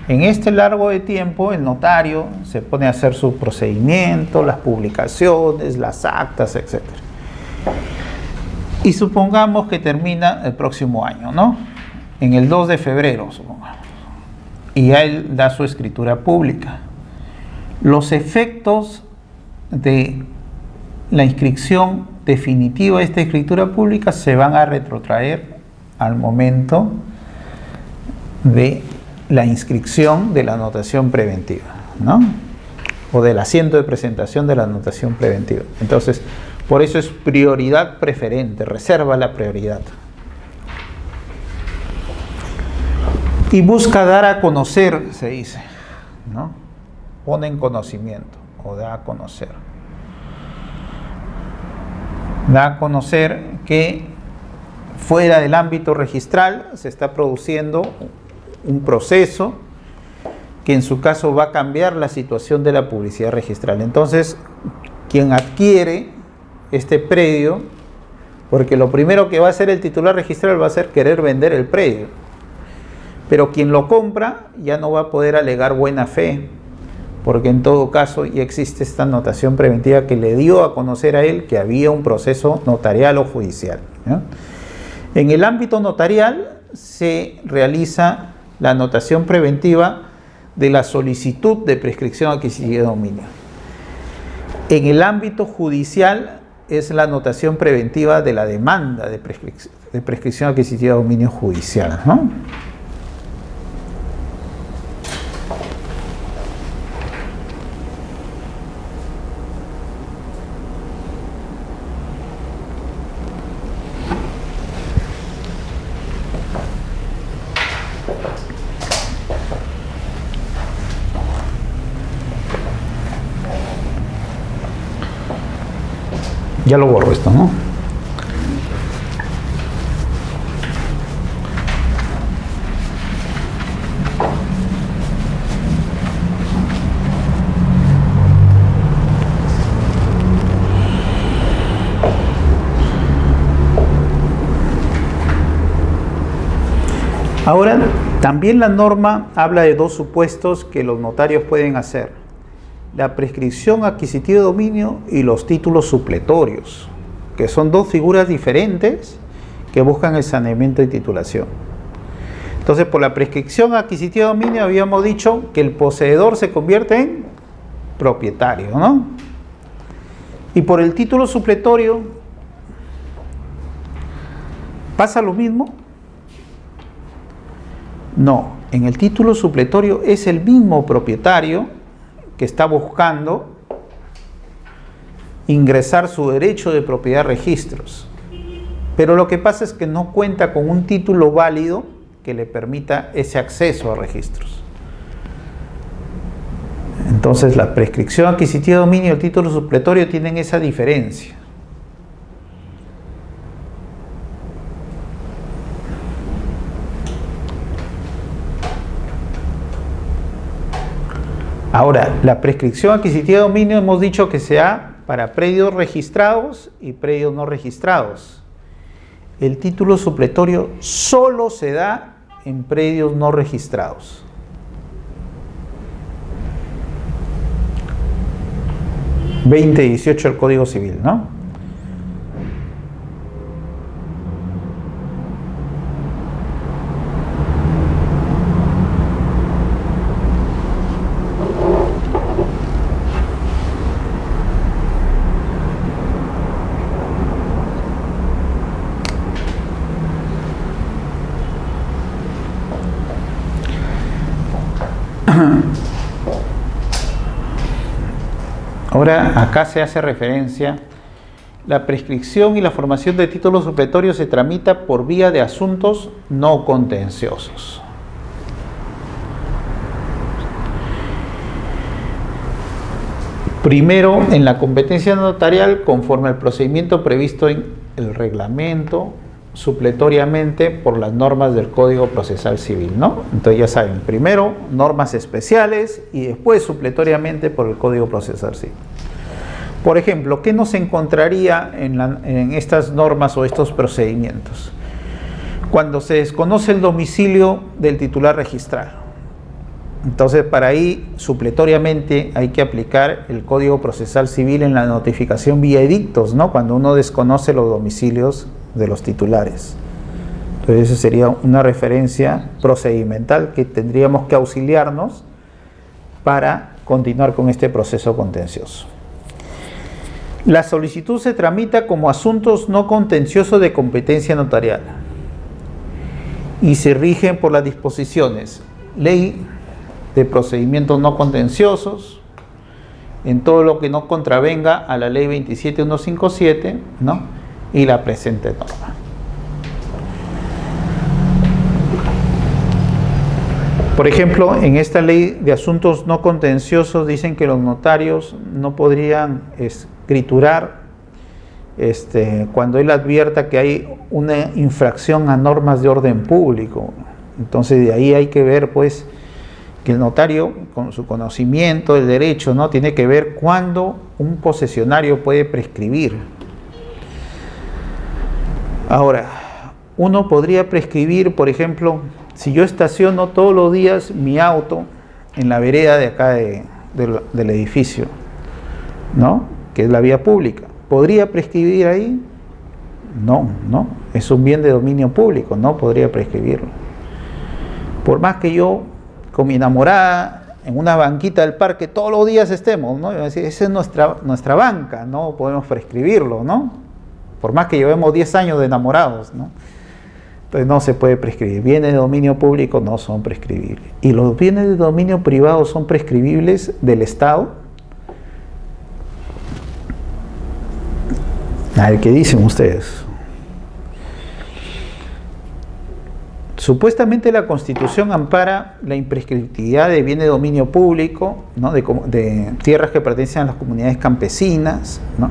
en este largo de tiempo, el notario se pone a hacer su procedimiento, las publicaciones, las actas, etc. Y supongamos que termina el próximo año, ¿no? En el 2 de febrero, supongamos. Y ya él da su escritura pública. Los efectos de la inscripción definitiva de esta escritura pública se van a retrotraer al momento de la inscripción de la anotación preventiva, ¿no? O del asiento de presentación de la anotación preventiva. Entonces, por eso es prioridad preferente, reserva la prioridad. Y busca dar a conocer, se dice, ¿no? Pone en conocimiento o da a conocer. Da a conocer que fuera del ámbito registral se está produciendo un proceso que en su caso va a cambiar la situación de la publicidad registral. Entonces, quien adquiere este predio, porque lo primero que va a hacer el titular registral va a ser querer vender el predio, pero quien lo compra ya no va a poder alegar buena fe, porque en todo caso ya existe esta anotación preventiva que le dio a conocer a él que había un proceso notarial o judicial, ¿no? En el ámbito notarial se realiza la anotación preventiva de la solicitud de prescripción adquisitiva de dominio. En el ámbito judicial es la anotación preventiva de la demanda de prescripción adquisitiva de dominio judicial, ¿no? Ya lo borro esto, ¿no? Ahora, también la norma habla de dos supuestos que los notarios pueden hacer: la prescripción adquisitiva de dominio y los títulos supletorios, que son dos figuras diferentes que buscan el saneamiento de titulación. Entonces, por la prescripción adquisitiva de dominio habíamos dicho que el poseedor se convierte en propietario, ¿no? Y por el título supletorio, ¿pasa lo mismo? No, en el título supletorio es el mismo propietario que está buscando ingresar su derecho de propiedad a registros. Pero lo que pasa es que no cuenta con un título válido que le permita ese acceso a registros. Entonces, la prescripción adquisitiva de dominio y el título supletorio tienen esa diferencia. Ahora, la prescripción adquisitiva de dominio hemos dicho que se da para predios registrados y predios no registrados. El título supletorio solo se da en predios no registrados. (2018) del Código Civil, ¿no? Ahora, acá se hace referencia: la prescripción y la formación de títulos supletorios se tramita por vía de asuntos no contenciosos. Primero, en la competencia notarial, conforme al procedimiento previsto en el reglamento, supletoriamente por las normas del Código Procesal Civil, ¿no? Entonces ya saben, primero normas especiales y después supletoriamente por el Código Procesal Civil. Por ejemplo, ¿qué nos encontraría en estas normas o estos procedimientos? Cuando se desconoce el domicilio del titular registral. Entonces, para ahí, supletoriamente, hay que aplicar el Código Procesal Civil en la notificación vía edictos, ¿no? Cuando uno desconoce los domicilios de los titulares. Entonces, esa sería una referencia procedimental que tendríamos que auxiliarnos para continuar con este proceso contencioso. La solicitud se tramita como asuntos no contenciosos de competencia notarial y se rigen por las disposiciones Ley de Procedimientos No Contenciosos, en todo lo que no contravenga a la Ley 27157, ¿no?, y la presente norma. Por ejemplo, en esta ley de asuntos no contenciosos dicen que los notarios no podrían escriturar cuando él advierta que hay una infracción a normas de orden público. Entonces de ahí hay que ver pues que el notario, con su conocimiento del derecho, ¿no?, tiene que ver cuándo un posesionario puede prescribir. Ahora, uno podría prescribir, por ejemplo, si yo estaciono todos los días mi auto en la vereda de acá del edificio, ¿no?, que es la vía pública, ¿podría prescribir ahí? No, es un bien de dominio público, no podría prescribirlo. Por más que yo con mi enamorada en una banquita del parque todos los días estemos, ¿no?, esa es nuestra banca, no podemos prescribirlo, ¿no?, por más que llevemos 10 años de enamorados, ¿no? Entonces no se puede prescribir. Bienes de dominio público no son prescribibles. ¿Y los bienes de dominio privado son prescribibles del Estado? A ver, ¿qué dicen ustedes? Supuestamente la Constitución ampara la imprescriptibilidad de bienes de dominio público, ¿no?, de tierras que pertenecen a las comunidades campesinas, ¿no?,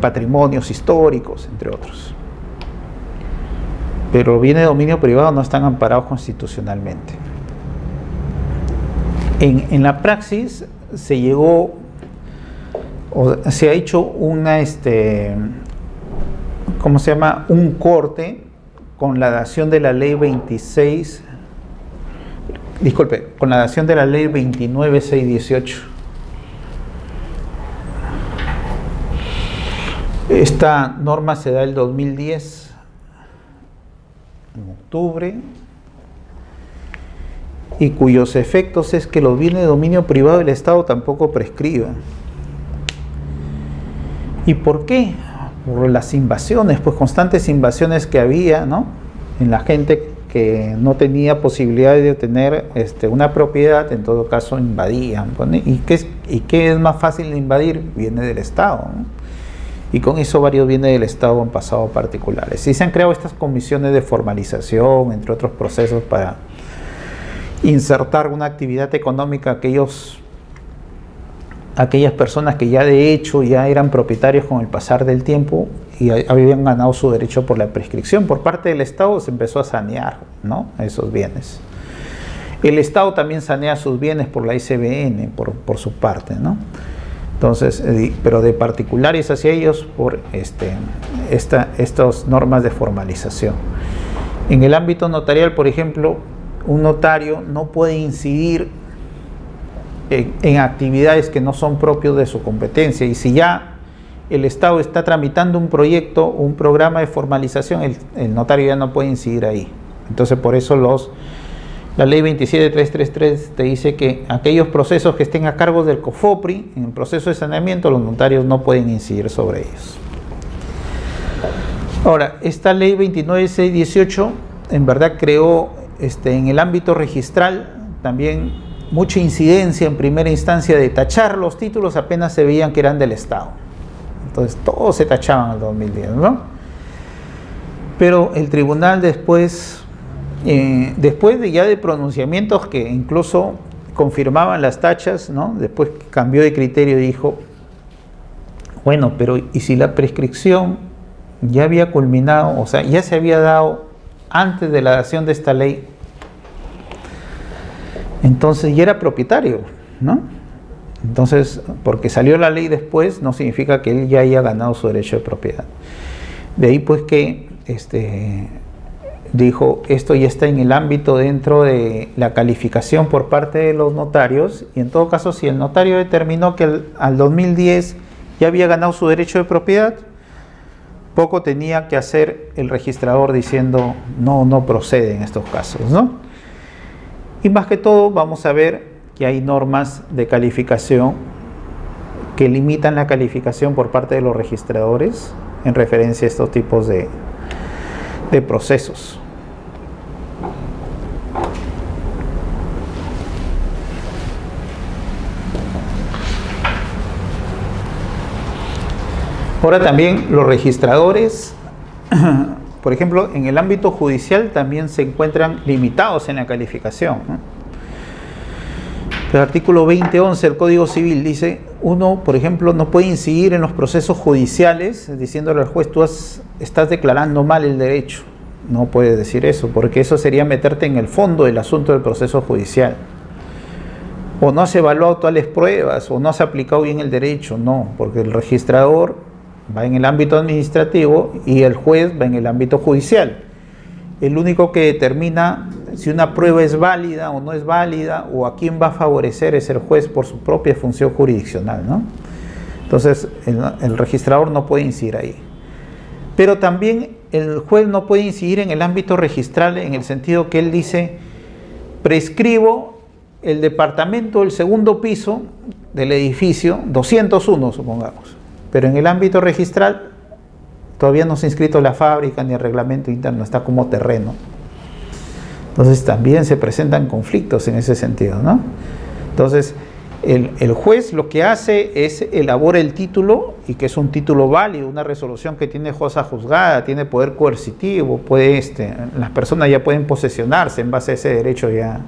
patrimonios históricos, entre otros. Pero los bienes de dominio privado no están amparados constitucionalmente. En la praxis se llegó, o se ha hecho una, ¿cómo se llama?, un corte con la dación de la ley 29618. Esta norma se da el 2010, en octubre, y cuyos efectos es que los bienes de dominio privado del Estado tampoco prescriban. ¿Y por qué? Por las invasiones, pues constantes invasiones que había, ¿no?, en la gente que no tenía posibilidad de tener una propiedad, en todo caso invadían, ¿no? ¿Y qué es más fácil de invadir? Viene del Estado, ¿no? Y con eso varios bienes del Estado han pasado a particulares. Y se han creado estas comisiones de formalización, entre otros procesos, para insertar una actividad económica a aquellas personas que ya de hecho ya eran propietarios con el pasar del tiempo y habían ganado su derecho por la prescripción. Por parte del Estado se empezó a sanear, ¿no?, esos bienes. El Estado también sanea sus bienes por la ICBN, por su parte, ¿no? Entonces, pero de particulares hacia ellos por estas normas de formalización. En el ámbito notarial, por ejemplo, un notario no puede incidir en actividades que no son propios de su competencia, y si ya el Estado está tramitando un proyecto, un programa de formalización, el notario ya no puede incidir ahí. Entonces, por eso la ley 27333 te dice que aquellos procesos que estén a cargo del COFOPRI, en el proceso de saneamiento, los notarios no pueden incidir sobre ellos. Ahora, esta ley 29618 en verdad creó en el ámbito registral también mucha incidencia en primera instancia de tachar los títulos apenas se veían que eran del Estado. Entonces todos se tachaban en el 2010, ¿no? Pero el tribunal después de pronunciamientos que incluso confirmaban las tachas, ¿no?, después cambió de criterio y dijo, bueno, pero ¿y si la prescripción ya había culminado, o sea, ya se había dado antes de la dación de esta ley? Entonces ya era propietario, ¿no? Entonces, porque salió la ley después, no significa que él ya haya ganado su derecho de propiedad. De ahí pues que dijo, esto ya está en el ámbito dentro de la calificación por parte de los notarios, y en todo caso, si el notario determinó que al 2010 ya había ganado su derecho de propiedad, poco tenía que hacer el registrador diciendo no procede en estos casos, ¿no? Y más que todo vamos a ver que hay normas de calificación que limitan la calificación por parte de los registradores en referencia a estos tipos de procesos. Ahora también los registradores, por ejemplo, en el ámbito judicial también se encuentran limitados en la calificación, ¿no? El artículo 20.11 del Código Civil dice, uno, por ejemplo, no puede incidir en los procesos judiciales diciéndole al juez, tú estás declarando mal el derecho. No puede decir eso, porque eso sería meterte en el fondo del asunto del proceso judicial. O no has evaluado tales pruebas, o no has aplicado bien el derecho. No, porque el registrador va en el ámbito administrativo y el juez va en el ámbito judicial. El único que determina si una prueba es válida o no es válida, o a quién va a favorecer, es el juez por su propia función jurisdiccional, ¿no? Entonces el registrador no puede incidir ahí. Pero también el juez no puede incidir en el ámbito registral en el sentido que él dice, prescribo el departamento del segundo piso del edificio 201, supongamos, pero en el ámbito registral todavía no se ha inscrito la fábrica ni el reglamento interno, está como terreno. Entonces también se presentan conflictos en ese sentido, ¿no? Entonces el juez lo que hace es elabora el título, y que es un título válido, una resolución que tiene cosa juzgada, tiene poder coercitivo, puede, las personas ya pueden posesionarse en base a ese derecho ya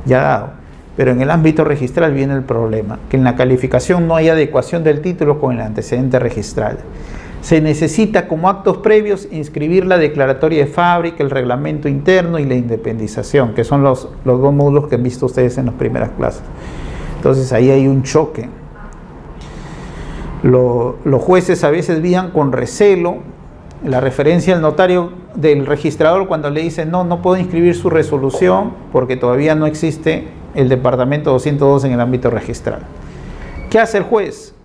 dado. Pero en el ámbito registral viene el problema, que en la calificación no hay adecuación del título con el antecedente registral. Se necesita como actos previos inscribir la declaratoria de fábrica, el reglamento interno y la independización, que son los dos módulos que han visto ustedes en las primeras clases. Entonces ahí hay un choque. Los jueces a veces veían con recelo la referencia del notario del registrador cuando le dice no puedo inscribir su resolución porque todavía no existe el departamento 202 en el ámbito registral. ¿Qué hace el juez?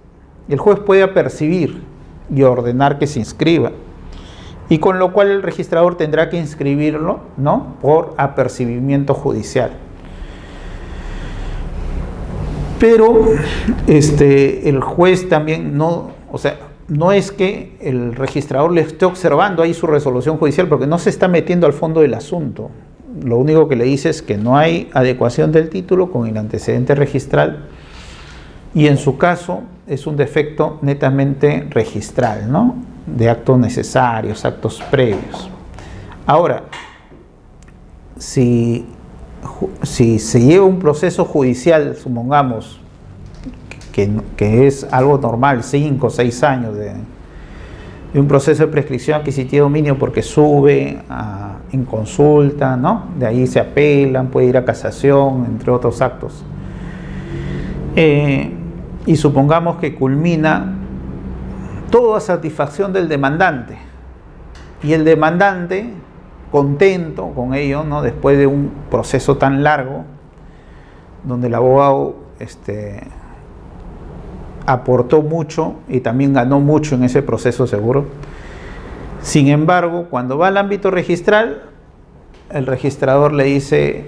El juez puede apercibir y ordenar que se inscriba, y con lo cual el registrador tendrá que inscribirlo, ¿no?, por apercibimiento judicial. Pero el juez también no es que el registrador le esté observando ahí su resolución judicial, porque no se está metiendo al fondo del asunto. Lo único que le dice es que no hay adecuación del título con el antecedente registral, y en su caso es un defecto netamente registral, ¿no?, de actos necesarios, actos previos. Ahora, si se lleva un proceso judicial, supongamos, que es algo normal, 5 o 6 años de un proceso de prescripción adquisitiva de dominio, porque sube en consulta, ¿no?, de ahí se apelan, puede ir a casación, entre otros actos. Y supongamos que culmina toda satisfacción del demandante, y el demandante contento con ello, ¿no?, después de un proceso tan largo donde el abogado aportó mucho y también ganó mucho en ese proceso seguro. Sin embargo, cuando va al ámbito registral, el registrador le dice,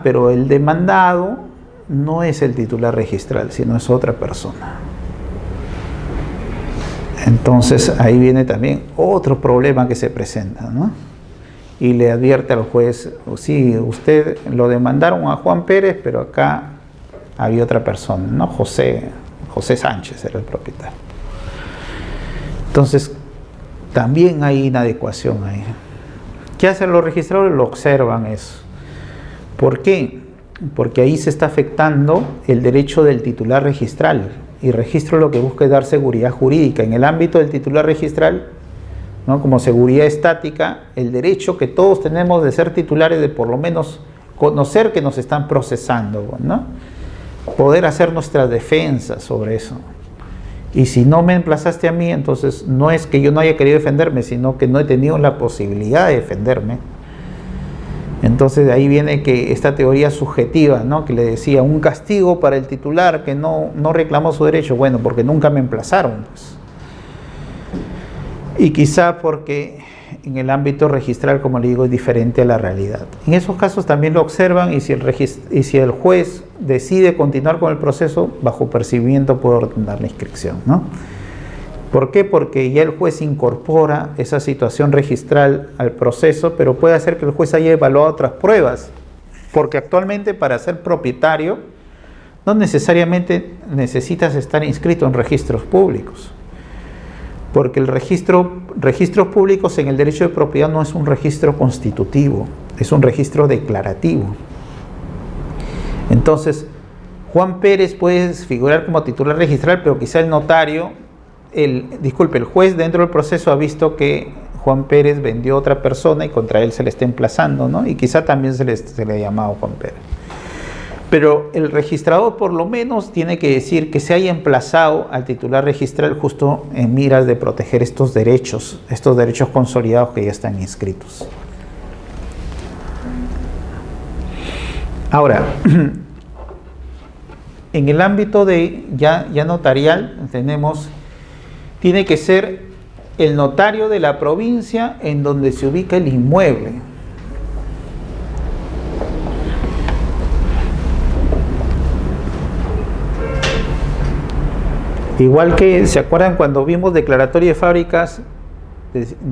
pero el demandado no es el titular registral, sino es otra persona. Entonces ahí viene también otro problema que se presenta, ¿no? Y le advierte al juez, sí, usted lo demandaron a Juan Pérez, pero acá había otra persona, ¿no? José Sánchez era el propietario. Entonces también hay inadecuación ahí. ¿Qué hacen los registradores? Lo observan eso. ¿Por qué? Porque ahí se está afectando el derecho del titular registral, y registro lo que busca es dar seguridad jurídica. En el ámbito del titular registral, ¿no?, como seguridad estática, el derecho que todos tenemos de ser titulares, de por lo menos conocer que nos están procesando, ¿no?, poder hacer nuestra defensa sobre eso. Y si no me emplazaste a mí, entonces no es que yo no haya querido defenderme, sino que no he tenido la posibilidad de defenderme. Entonces de ahí viene que esta teoría subjetiva, ¿no?, que le decía, un castigo para el titular que no reclamó su derecho, bueno, porque nunca me emplazaron, pues. Y quizá porque en el ámbito registral, como le digo, es diferente a la realidad. En esos casos también lo observan y si el juez decide continuar con el proceso, bajo percibimiento puede ordenar la inscripción, ¿no? ¿Por qué? Porque ya el juez incorpora esa situación registral al proceso, pero puede hacer que el juez haya evaluado otras pruebas, porque actualmente para ser propietario no necesariamente necesitas estar inscrito en registros públicos, porque el registros públicos en el derecho de propiedad no es un registro constitutivo, es un registro declarativo. Entonces, Juan Pérez puede figurar como titular registral, pero quizá el notario, el juez dentro del proceso ha visto que Juan Pérez vendió a otra persona y contra él se le está emplazando, ¿no? Y quizá también se le ha llamado Juan Pérez. Pero el registrador por lo menos tiene que decir que se haya emplazado al titular registral justo en miras de proteger estos derechos consolidados que ya están inscritos. Ahora, en el ámbito de ya notarial tiene que ser el notario de la provincia en donde se ubica el inmueble. Igual que, ¿se acuerdan cuando vimos declaratoria de fábricas?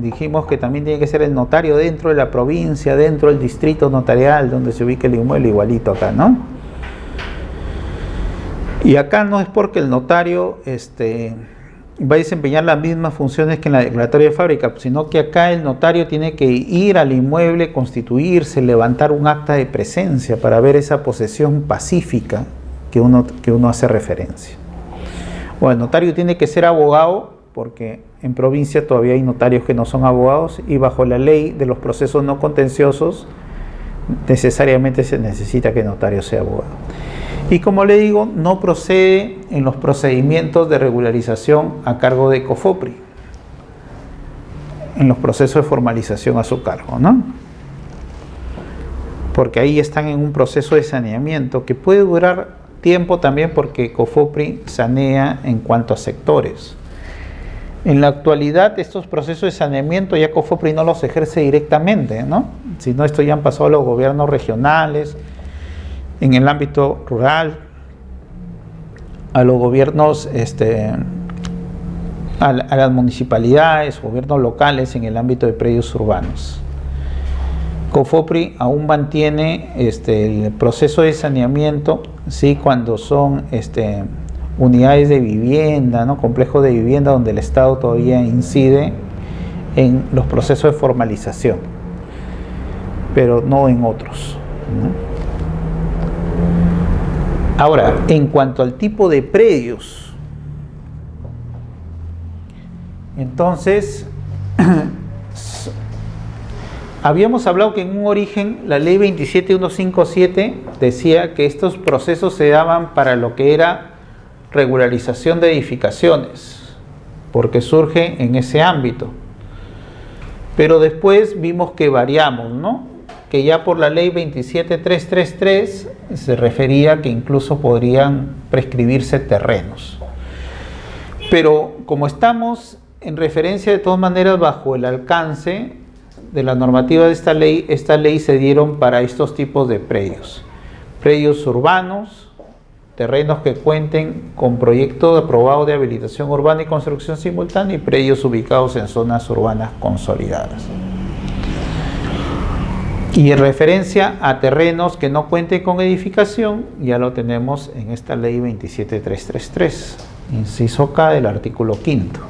Dijimos que también tiene que ser el notario dentro de la provincia, dentro del distrito notarial donde se ubica el inmueble, igualito acá, ¿no? Y acá no es porque el notario va a desempeñar las mismas funciones que en la declaratoria de fábrica, sino que acá el notario tiene que ir al inmueble, constituirse, levantar un acta de presencia para ver esa posesión pacífica que uno hace referencia. Bueno, el notario tiene que ser abogado, porque en provincia todavía hay notarios que no son abogados, y bajo la ley de los procesos no contenciosos necesariamente se necesita que el notario sea abogado. Y como le digo, no procede en los procedimientos de regularización a cargo de COFOPRI, en los procesos de formalización a su cargo, ¿no? Porque ahí están en un proceso de saneamiento que puede durar tiempo también, porque COFOPRI sanea en cuanto a sectores. En la actualidad estos procesos de saneamiento ya COFOPRI no los ejerce directamente, ¿no? Sino esto ya han pasado a los gobiernos regionales, en el ámbito rural, a los gobiernos, a las municipalidades, gobiernos locales en el ámbito de predios urbanos. COFOPRI aún mantiene el proceso de saneamiento, sí, cuando son unidades de vivienda, ¿no? Complejos de vivienda donde el Estado todavía incide en los procesos de formalización, pero no en otros, ¿no? Ahora, en cuanto al tipo de predios, entonces habíamos hablado que en un origen la ley 27157 decía que estos procesos se daban para lo que era regularización de edificaciones, porque surge en ese ámbito. Pero después vimos que variamos, ¿no? Que ya por la ley 27333 se refería que incluso podrían prescribirse terrenos. Pero como estamos en referencia de todas maneras bajo el alcance de la normativa de esta ley se dieron para estos tipos de predios. Predios urbanos, terrenos que cuenten con proyecto aprobado de habilitación urbana y construcción simultánea, y predios ubicados en zonas urbanas consolidadas. Y en referencia a terrenos que no cuenten con edificación, ya lo tenemos en esta ley 27333, inciso K del artículo 5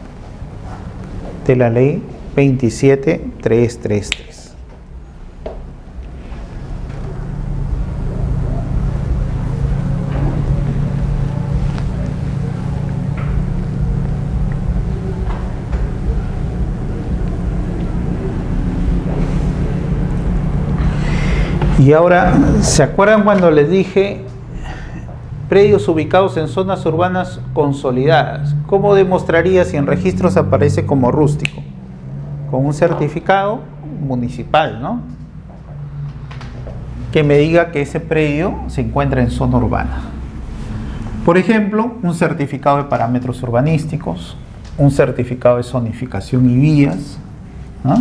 de la ley 27333. Y ahora, ¿se acuerdan cuando les dije predios ubicados en zonas urbanas consolidadas? ¿Cómo demostraría si en registros aparece como rústico? Con un certificado municipal, ¿no? Que me diga que ese predio se encuentra en zona urbana. Por ejemplo, un certificado de parámetros urbanísticos, un certificado de zonificación y vías, ¿no?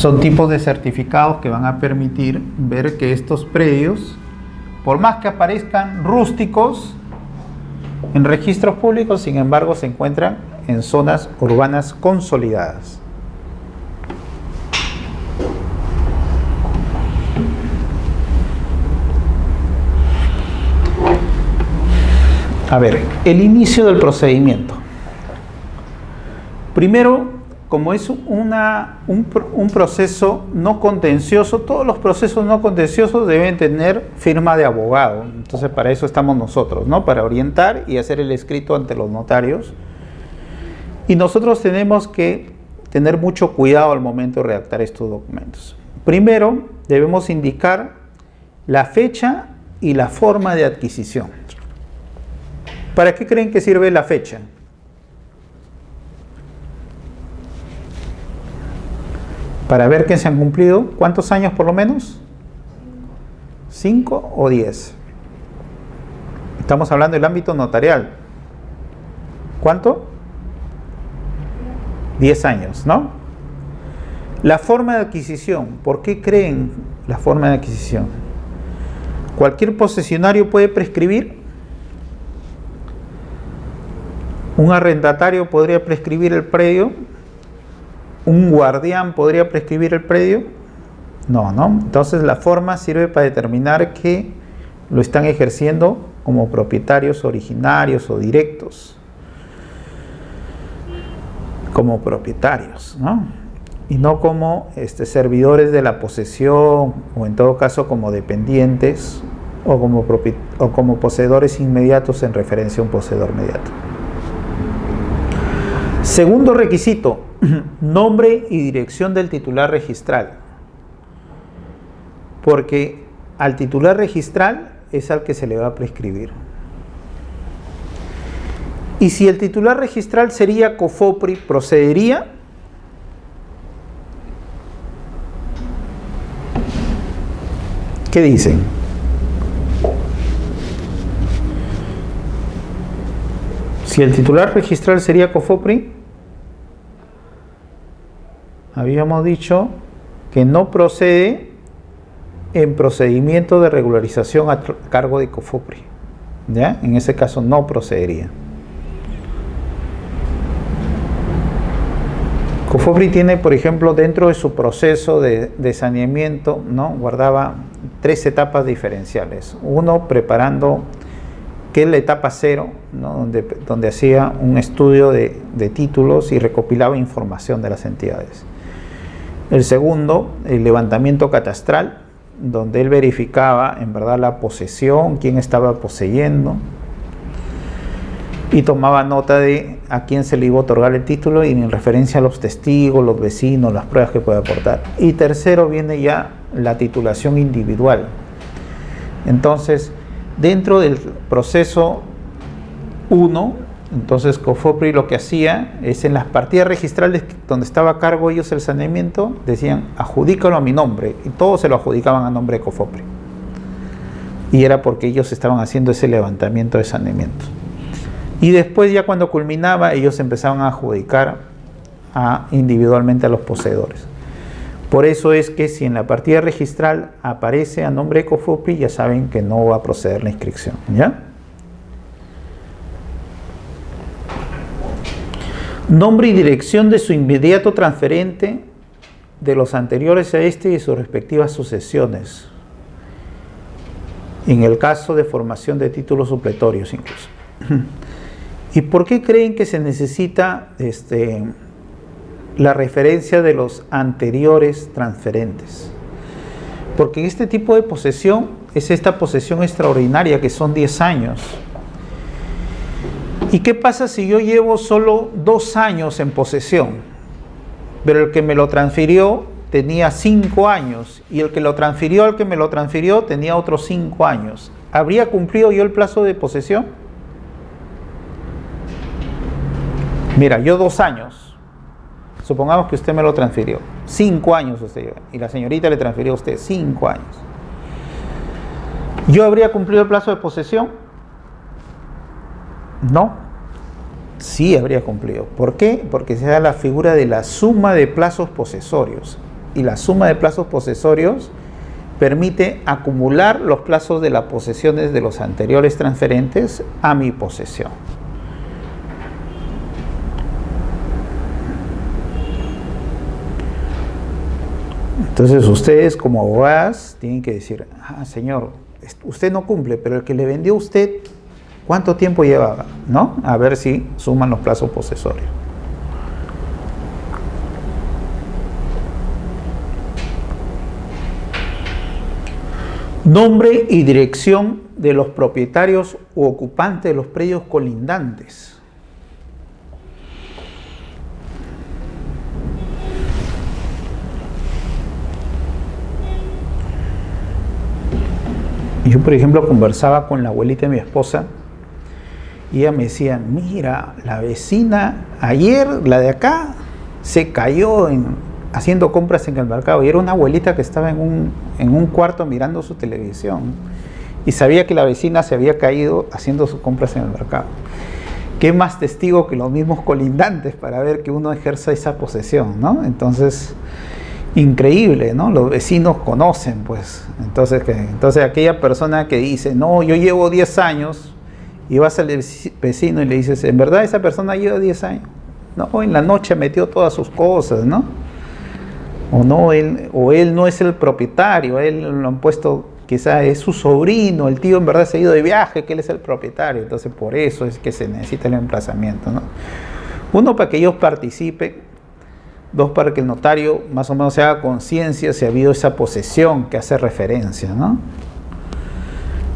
Son tipos de certificados que van a permitir ver que estos predios, por más que aparezcan rústicos en registros públicos, sin embargo se encuentran en zonas urbanas consolidadas. A ver, el inicio del procedimiento. Primero, como es un proceso no contencioso, todos los procesos no contenciosos deben tener firma de abogado. Entonces, para eso estamos nosotros, ¿no? Para orientar y hacer el escrito ante los notarios. Y nosotros tenemos que tener mucho cuidado al momento de redactar estos documentos. Primero, debemos indicar la fecha y la forma de adquisición. ¿Para qué creen que sirve la fecha? Para ver que se han cumplido, ¿cuántos años por lo menos? ¿5 o 10? Estamos hablando del ámbito notarial. ¿Cuánto? 10 años, ¿no? La forma de adquisición. ¿Por qué creen la forma de adquisición? ¿Cualquier posesionario puede prescribir? ¿Un arrendatario podría prescribir el predio? ¿Un guardián podría prescribir el predio? No, ¿no? Entonces la forma sirve para determinar que lo están ejerciendo como propietarios originarios o directos. Como propietarios, ¿no? Y no como servidores de la posesión, o en todo caso como dependientes, o como poseedores inmediatos en referencia a un poseedor mediato. Segundo requisito, nombre y dirección del titular registral. Porque al titular registral es al que se le va a prescribir. Y si el titular registral sería COFOPRI, ¿procedería? ¿Qué dicen? Si el titular registral sería COFOPRI, habíamos dicho que no procede en procedimiento de regularización a cargo de COFOPRI, ¿ya? En ese caso no procedería. COFOPRI tiene, por ejemplo, dentro de su proceso de saneamiento, ¿no? Guardaba 3 etapas diferenciales. Uno, preparando, que es la etapa 0, ¿no? donde hacía un estudio de títulos y recopilaba información de las entidades. El segundo, el levantamiento catastral, donde él verificaba en verdad la posesión, quién estaba poseyendo, y tomaba nota de a quién se le iba a otorgar el título y en referencia a los testigos, los vecinos, las pruebas que puede aportar. Y tercero viene ya la titulación individual. Entonces, dentro del proceso 1, entonces COFOPRI lo que hacía es en las partidas registrales donde estaba a cargo ellos el saneamiento, decían adjudícalo a mi nombre, y todos se lo adjudicaban a nombre de COFOPRI. Y era porque ellos estaban haciendo ese levantamiento de saneamiento. Y después ya cuando culminaba, ellos empezaban a adjudicar individualmente a los poseedores. Por eso es que si en la partida registral aparece a nombre de COFOPRI, ya saben que no va a proceder la inscripción, ¿ya? Nombre y dirección de su inmediato transferente, de los anteriores a este y de sus respectivas sucesiones. En el caso de formación de títulos supletorios incluso. ¿Y por qué creen que se necesita la referencia de los anteriores transferentes? Porque en este tipo de posesión es esta posesión extraordinaria que son 10 años. ¿Y qué pasa si yo llevo solo 2 años en posesión, pero el que me lo transfirió tenía 5 años y el que lo transfirió al que me lo transfirió tenía otros 5 años? ¿Habría cumplido yo el plazo de posesión? Mira, yo 2 años, supongamos que usted me lo transfirió, 5 años usted lleva, y la señorita le transfirió a usted 5 años. ¿Yo habría cumplido el plazo de posesión? No, sí habría cumplido. ¿Por qué? Porque se da la figura de la suma de plazos posesorios. y la suma de plazos posesorios permite acumular los plazos de las posesiones de los anteriores transferentes a mi posesión. Entonces ustedes como abogadas tienen que decir, señor, usted no cumple, pero el que le vendió a usted, ¿cuánto tiempo llevaba? ¿No? A ver si suman los plazos posesorios. Nombre y dirección de los propietarios u ocupantes de los predios colindantes. Yo, por ejemplo, conversaba con la abuelita de mi esposa y ella me decía, mira, la vecina ayer, la de acá, se cayó haciendo compras en el mercado. Y era una abuelita que estaba en un cuarto mirando su televisión y sabía que la vecina se había caído haciendo sus compras en el mercado. ¿Qué más testigo que los mismos colindantes para ver que uno ejerza esa posesión, ¿no? Entonces, increíble, ¿no? Los vecinos conocen, pues. Entonces aquella persona que dice, no, yo llevo 10 años, y vas al vecino y le dices, ¿en verdad esa persona lleva 10 años? No, en la noche metió todas sus cosas, ¿no? O él no es el propietario, él lo han puesto, quizás es su sobrino, el tío en verdad se ha ido de viaje, que él es el propietario, entonces por eso es que se necesita el emplazamiento, ¿no? Uno, para que ellos participen. Dos, para que el notario más o menos se haga conciencia si ha habido esa posesión que hace referencia, ¿no?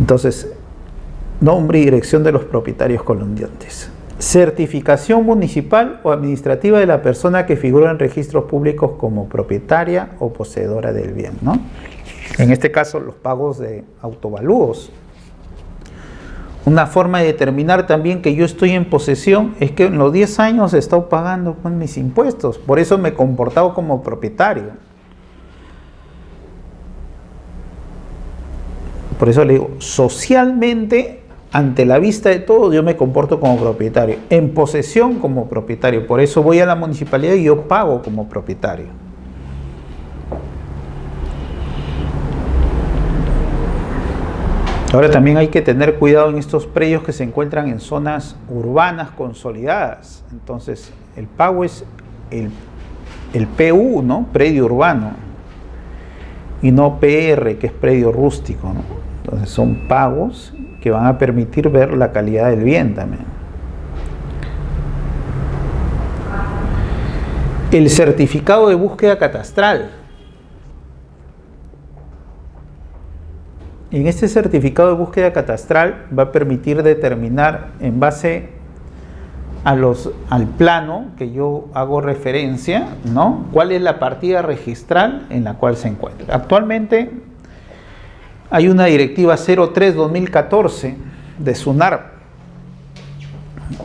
Entonces, nombre y dirección de los propietarios colindantes. Certificación municipal o administrativa de la persona que figura en registros públicos como propietaria o poseedora del bien, ¿no? En este caso, los pagos de autovalúos. Una forma de determinar también que yo estoy en posesión es que en los 10 años he estado pagando con mis impuestos, por eso me he comportado como propietario. Por eso le digo, socialmente, ante la vista de todos, yo me comporto como propietario, en posesión como propietario, por eso voy a la municipalidad y yo pago como propietario. Ahora también hay que tener cuidado en estos predios que se encuentran en zonas urbanas consolidadas. Entonces, el pago es el PU, ¿no? Predio urbano, y no PR, que es predio rústico, ¿no? Entonces, son pagos que van a permitir ver la calidad del bien también. El certificado de búsqueda catastral. En este certificado de búsqueda catastral va a permitir determinar en base al plano que yo hago referencia, ¿no? ¿Cuál es la partida registral en la cual se encuentra? Actualmente hay una directiva 03-2014 de SUNAR,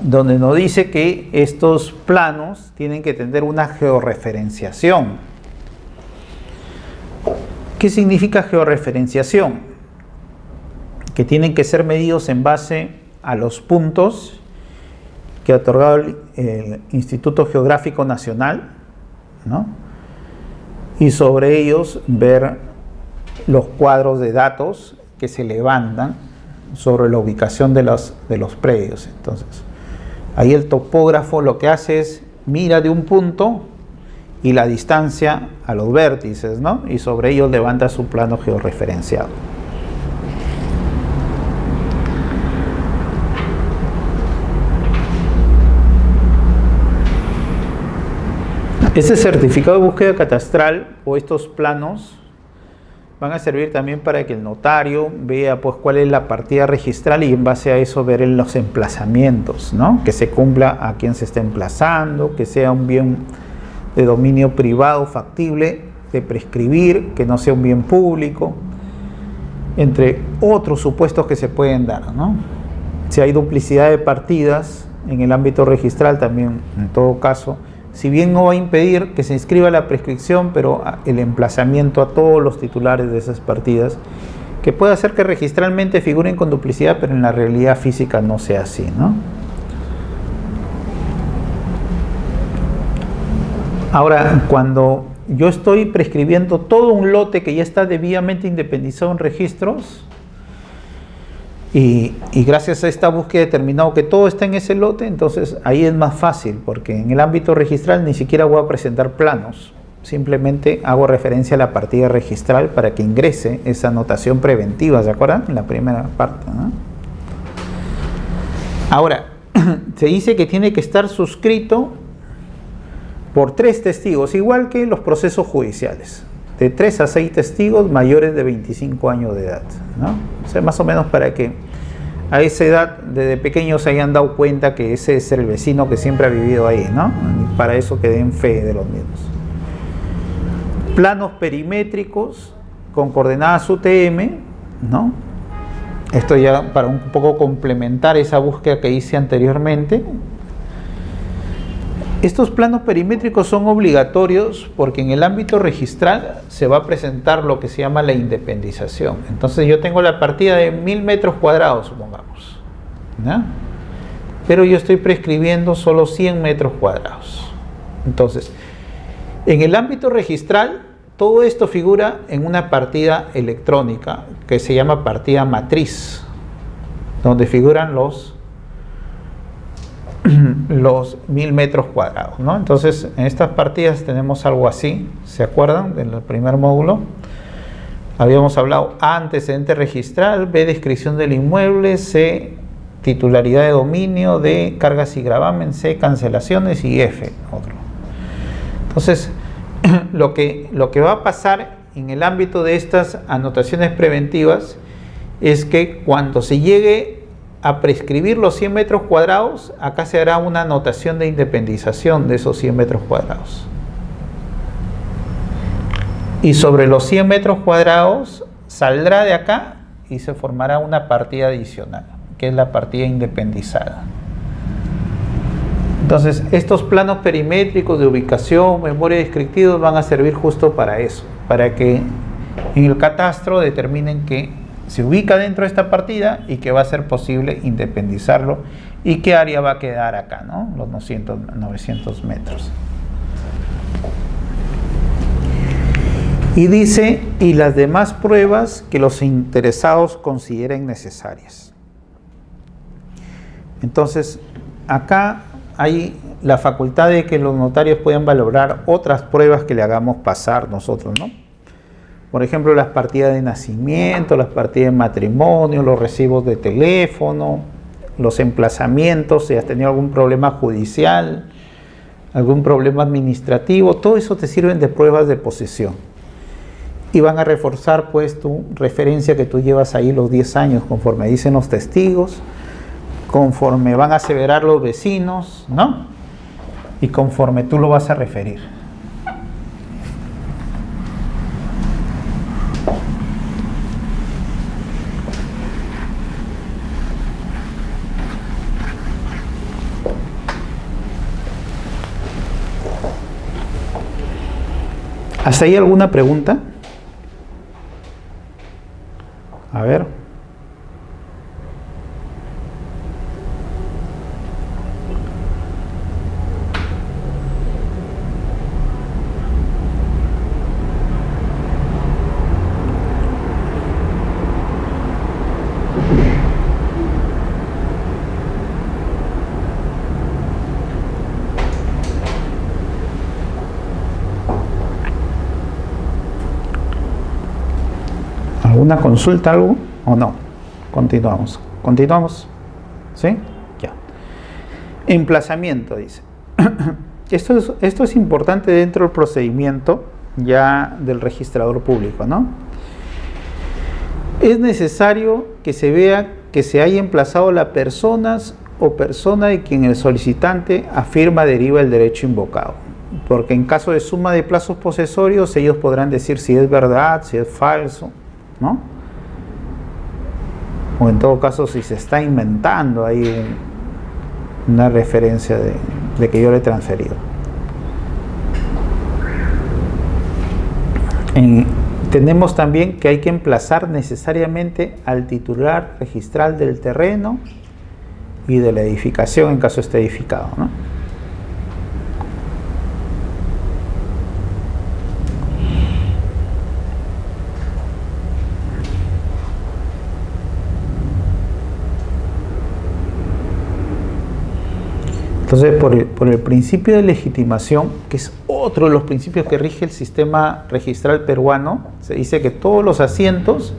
donde nos dice que estos planos tienen que tener una georreferenciación. ¿Qué significa georreferenciación? Que tienen que ser medidos en base a los puntos que ha otorgado el Instituto Geográfico Nacional, ¿no? Y sobre ellos ver los cuadros de datos que se levantan sobre la ubicación de los predios. Entonces, ahí el topógrafo lo que hace es mira de un punto y la distancia a los vértices, ¿no? Y sobre ellos levanta su plano georreferenciado. Este certificado de búsqueda catastral o estos planos van a servir también para que el notario vea pues cuál es la partida registral y en base a eso ver en los emplazamientos, ¿no? Que se cumpla a quien se está emplazando, que sea un bien de dominio privado factible de prescribir, que no sea un bien público, entre otros supuestos que se pueden dar, ¿no? Si hay duplicidad de partidas en el ámbito registral también, en todo caso, si bien no va a impedir que se inscriba la prescripción, pero el emplazamiento a todos los titulares de esas partidas, que puede hacer que registralmente figuren con duplicidad, pero en la realidad física no sea así, ¿no? Ahora, cuando yo estoy prescribiendo todo un lote que ya está debidamente independizado en registros y gracias a esta búsqueda he determinado que todo está en ese lote, entonces ahí es más fácil, porque en el ámbito registral ni siquiera voy a presentar planos, simplemente hago referencia a la partida registral para que ingrese esa anotación preventiva, ¿se acuerdan? En la primera parte, ¿no? Ahora, se dice que tiene que estar suscrito por 3 testigos, igual que los procesos judiciales, de 3 a 6 testigos mayores de 25 años de edad, ¿no? O sea, más o menos para que a esa edad, desde pequeños, se hayan dado cuenta que ese es el vecino que siempre ha vivido ahí, ¿no? Y para eso que den fe de los mismos. Planos perimétricos con coordenadas UTM, ¿no? Esto ya para un poco complementar esa búsqueda que hice anteriormente. Estos planos perimétricos son obligatorios porque en el ámbito registral se va a presentar lo que se llama la independización. Entonces yo tengo la partida de 1000 metros cuadrados, supongamos, ¿no? Pero yo estoy prescribiendo solo 100 metros cuadrados. Entonces, en el ámbito registral, todo esto figura en una partida electrónica que se llama partida matriz, donde figuran los 1000 metros cuadrados, ¿no? Entonces, en estas partidas tenemos algo así, ¿se acuerdan del primer módulo? Habíamos hablado A, antecedente registral, B, descripción del inmueble, C, titularidad de dominio, D, cargas y gravamen, C, cancelaciones y F, otro. Entonces, lo que va a pasar en el ámbito de estas anotaciones preventivas es que cuando se llegue a prescribir los 100 metros cuadrados, acá se hará una anotación de independización de esos 100 metros cuadrados. Y sobre los 100 metros cuadrados saldrá de acá y se formará una partida adicional, que es la partida independizada. Entonces, estos planos perimétricos de ubicación, memoria descriptivos van a servir justo para eso, para que en el catastro determinen que se ubica dentro de esta partida y que va a ser posible independizarlo y qué área va a quedar acá, ¿no? Los 900 metros. Y dice, y las demás pruebas que los interesados consideren necesarias. Entonces, acá hay la facultad de que los notarios puedan valorar otras pruebas que le hagamos pasar nosotros, ¿no? Por ejemplo, las partidas de nacimiento, las partidas de matrimonio, los recibos de teléfono, los emplazamientos, si has tenido algún problema judicial, algún problema administrativo, todo eso te sirven de pruebas de posesión. Y van a reforzar pues tu referencia que tú llevas ahí los 10 años, conforme dicen los testigos, conforme van a aseverar los vecinos, ¿no? Y conforme tú lo vas a referir. ¿Hasta ahí alguna pregunta? A ver. ¿Alguna consulta, algo o no? Continuamos. ¿Continuamos? ¿Sí? Ya. Emplazamiento, dice. Esto es importante dentro del procedimiento ya del registrador público, ¿no? Es necesario que se vea que se haya emplazado la personas o persona de quien el solicitante afirma deriva el derecho invocado. Porque en caso de suma de plazos posesorios, ellos podrán decir si es verdad, si es falso, ¿no? O en todo caso si se está inventando ahí una referencia de que yo le he transferido. Tenemos también que hay que emplazar necesariamente al titular registral del terreno y de la edificación en caso esté edificado, ¿no? Entonces, por el principio de legitimación, que es otro de los principios que rige el sistema registral peruano, se dice que todos los asientos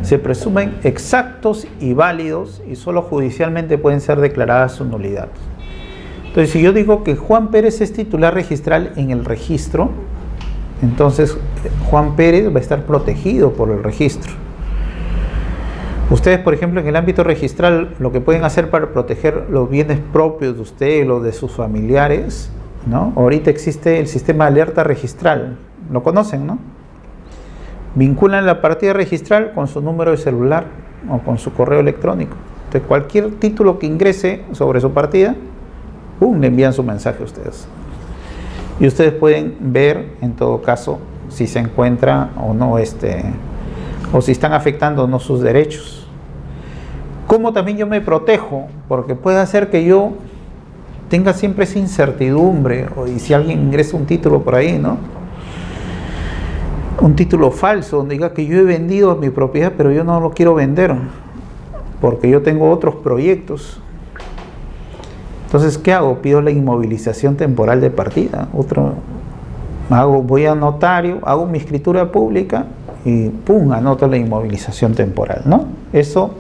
se presumen exactos y válidos y solo judicialmente pueden ser declaradas su nulidad. Entonces, si yo digo que Juan Pérez es titular registral en el registro, entonces Juan Pérez va a estar protegido por el registro. Ustedes, por ejemplo, en el ámbito registral, lo que pueden hacer para proteger los bienes propios de ustedes, los de sus familiares, ¿no? Ahorita existe el sistema de alerta registral, lo conocen, ¿no? Vinculan la partida registral con su número de celular o con su correo electrónico. Entonces, cualquier título que ingrese sobre su partida, ¡pum!, le envían su mensaje a ustedes. Y ustedes pueden ver, en todo caso, si se encuentra o no o si están afectando o no sus derechos. ¿Cómo también yo me protejo? Porque puede hacer que yo tenga siempre esa incertidumbre, y si alguien ingresa un título por ahí, ¿no? Un título falso, donde diga que yo he vendido mi propiedad, pero yo no lo quiero vender, porque yo tengo otros proyectos. Entonces, ¿qué hago? Pido la inmovilización temporal de partida. Voy a notario, hago mi escritura pública, y ¡pum!, anoto la inmovilización temporal, ¿no? Eso,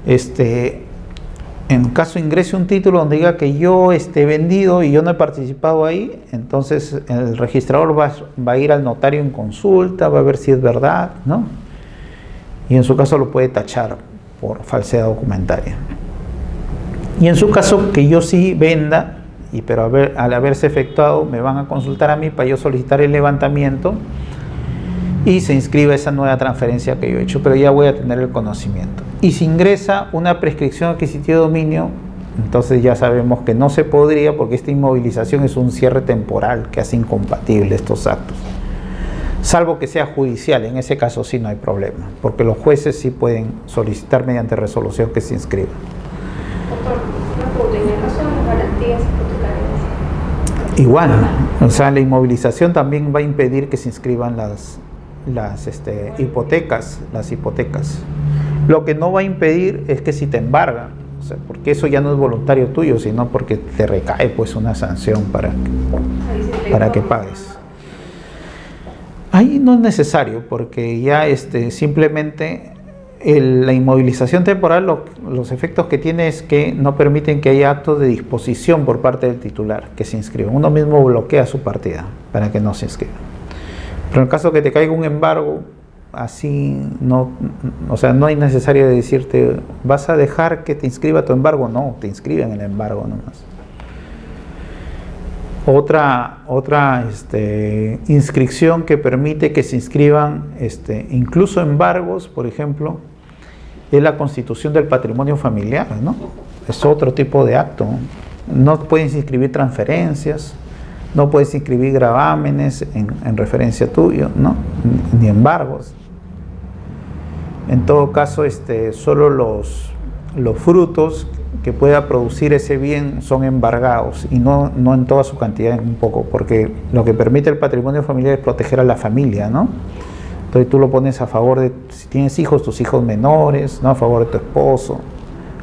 en caso ingrese un título donde diga que yo he vendido y yo no he participado ahí, entonces el registrador va a ir al notario en consulta, va a ver si es verdad, ¿no? Y en su caso lo puede tachar por falsedad documentaria. Y en su caso que yo sí venda, pero al haberse efectuado, me van a consultar a mí para yo solicitar el levantamiento y se inscribe esa nueva transferencia que yo he hecho, pero ya voy a tener el conocimiento. Y si ingresa una prescripción adquisitiva de dominio, entonces ya sabemos que no se podría, porque esta inmovilización es un cierre temporal que hace incompatible estos actos. Salvo que sea judicial, en ese caso sí no hay problema, porque los jueces sí pueden solicitar mediante resolución que se inscriba. Doctor, en el caso de las garantías hipotecarias. Igual, o sea, la inmovilización también va a impedir que se inscriban las hipotecas. Lo que no va a impedir es que si te embargan, o sea, porque eso ya no es voluntario tuyo, sino porque te recae pues una sanción para que pagues. Ahí no es necesario, porque ya simplemente la inmovilización temporal, los efectos que tiene es que no permiten que haya actos de disposición por parte del titular que se inscriba. Uno mismo bloquea su partida para que no se inscriba. Pero en el caso que te caiga un embargo, así no, o sea, no es necesario decirte, ¿vas a dejar que te inscriba tu embargo? No, te inscriben el embargo nomás. Otra inscripción que permite que se inscriban incluso embargos, por ejemplo, es la constitución del patrimonio familiar, ¿no? Es otro tipo de acto. No puedes inscribir transferencias, no puedes inscribir gravámenes en referencia tuyo, ¿no? Ni embargos. En todo caso, solo los frutos que pueda producir ese bien son embargados, y no en toda su cantidad, un poco, porque lo que permite el patrimonio familiar es proteger a la familia, ¿no? Entonces tú lo pones a favor de, si tienes hijos, tus hijos menores, ¿no? A favor de tu esposo,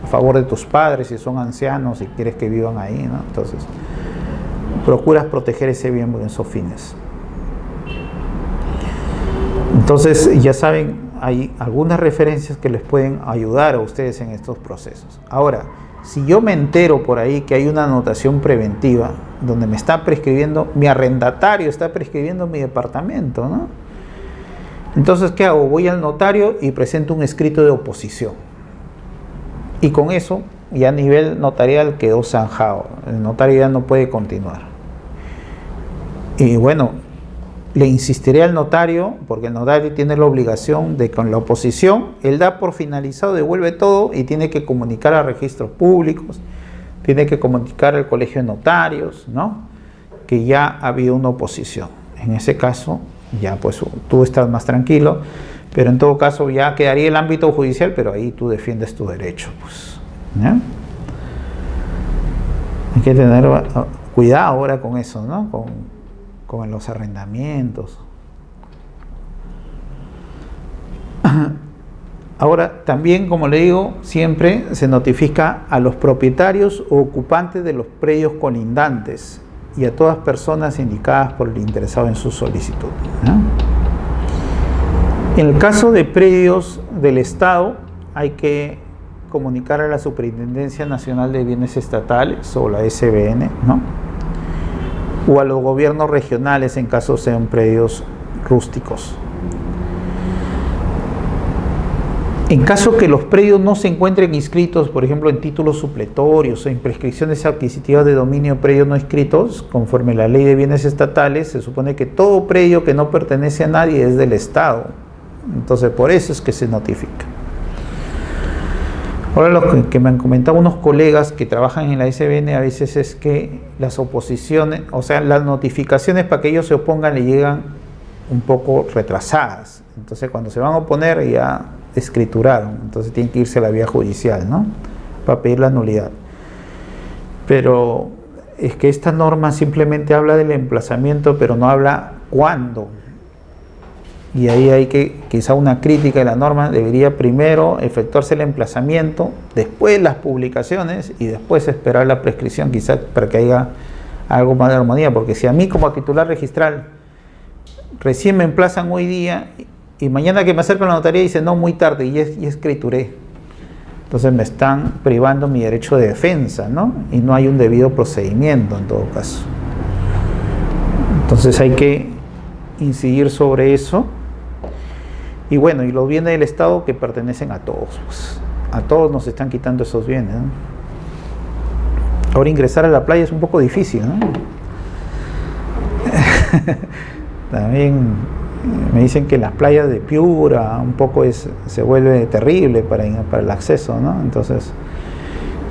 a favor de tus padres si son ancianos y quieres que vivan ahí, ¿no? Entonces procuras proteger ese bien por esos fines. Entonces, ya saben, hay algunas referencias que les pueden ayudar a ustedes en estos procesos. Ahora, si yo me entero por ahí que hay una anotación preventiva donde me está prescribiendo, mi arrendatario está prescribiendo mi departamento, ¿no? Entonces, ¿qué hago? Voy al notario y presento un escrito de oposición. Y con eso, ya a nivel notarial quedó zanjado. El notario ya no puede continuar. Y bueno, le insistiré al notario, porque el notario tiene la obligación de, con la oposición, él da por finalizado, devuelve todo y tiene que comunicar a registros públicos, tiene que comunicar al colegio de notarios, ¿no? Que ya ha habido una oposición. En ese caso, ya pues tú estás más tranquilo, pero en todo caso ya quedaría el ámbito judicial, pero ahí tú defiendes tu derecho, pues, ¿ya? Hay que tener cuidado ahora con eso, ¿no? Con los arrendamientos. Ahora, también, como le digo, siempre se notifica a los propietarios o ocupantes de los predios colindantes y a todas personas indicadas por el interesado en su solicitud, ¿no? En el caso de predios del Estado, hay que comunicar a la Superintendencia Nacional de Bienes Estatales o la SBN, ¿no? O a los gobiernos regionales en caso sean predios rústicos. En caso que los predios no se encuentren inscritos, por ejemplo, en títulos supletorios o en prescripciones adquisitivas de dominio de predios no inscritos, conforme a la Ley de Bienes Estatales, se supone que todo predio que no pertenece a nadie es del Estado. Entonces, por eso es que se notifica. Ahora, lo que me han comentado unos colegas que trabajan en la SBN a veces es que las oposiciones, o sea, las notificaciones para que ellos se opongan le llegan un poco retrasadas. Entonces, cuando se van a oponer ya escrituraron, entonces tienen que irse a la vía judicial, ¿no? Para pedir la nulidad. Pero es que esta norma simplemente habla del emplazamiento, pero no habla cuándo. Y ahí hay que, quizá una crítica de la norma, debería primero efectuarse el emplazamiento, después las publicaciones y después esperar la prescripción, quizás para que haya algo más de armonía, porque si a mí como titular registral recién me emplazan hoy día y mañana que me acerco a la notaría dice no, muy tarde y escrituré, entonces me están privando mi derecho de defensa, ¿no? Y no hay un debido procedimiento en todo caso. Entonces hay que incidir sobre eso. Y bueno, y los bienes del Estado que pertenecen a todos, pues, a todos nos están quitando esos bienes, ¿no? Ahora ingresar a la playa es un poco difícil, ¿no? También me dicen que las playas de Piura un poco se vuelve terrible para el acceso, ¿no? Entonces,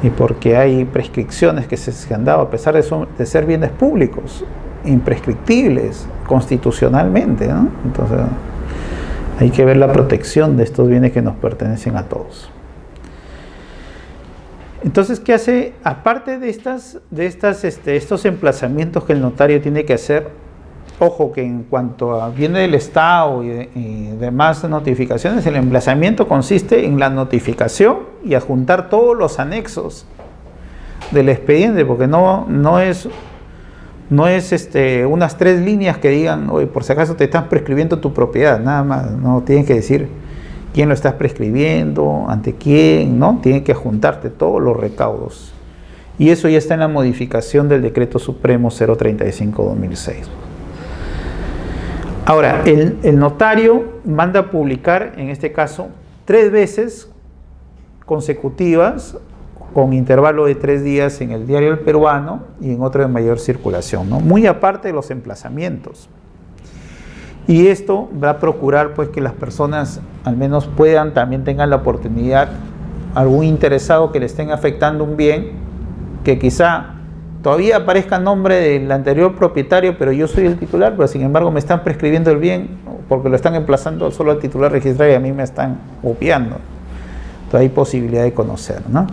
y porque hay prescripciones que se han dado a pesar de ser bienes públicos, imprescriptibles constitucionalmente, ¿no? Entonces hay que ver la protección de estos bienes que nos pertenecen a todos. Entonces, ¿qué hace? Aparte de estos emplazamientos que el notario tiene que hacer, ojo que en cuanto a bienes del Estado y demás notificaciones, el emplazamiento consiste en la notificación y adjuntar todos los anexos del expediente, porque no es unas 3 líneas que digan, oye, por si acaso te están prescribiendo tu propiedad, nada más, no tienes que decir quién lo estás prescribiendo, ante quién, ¿no? Tienen que juntarte todos los recaudos. Y eso ya está en la modificación del Decreto Supremo 035/2006. Ahora, el notario manda a publicar, en este caso, 3 veces consecutivas, con intervalo de 3 días en el Diario El Peruano y en otro de mayor circulación, ¿no? Muy aparte de los emplazamientos. Y esto va a procurar pues que las personas al menos también tengan la oportunidad, algún interesado que le estén afectando un bien, que quizá todavía aparezca el nombre del anterior propietario, pero yo soy el titular, pero sin embargo me están prescribiendo el bien porque lo están emplazando solo al titular registrado y a mí me están copiando. Entonces hay posibilidad de conocer, ¿no?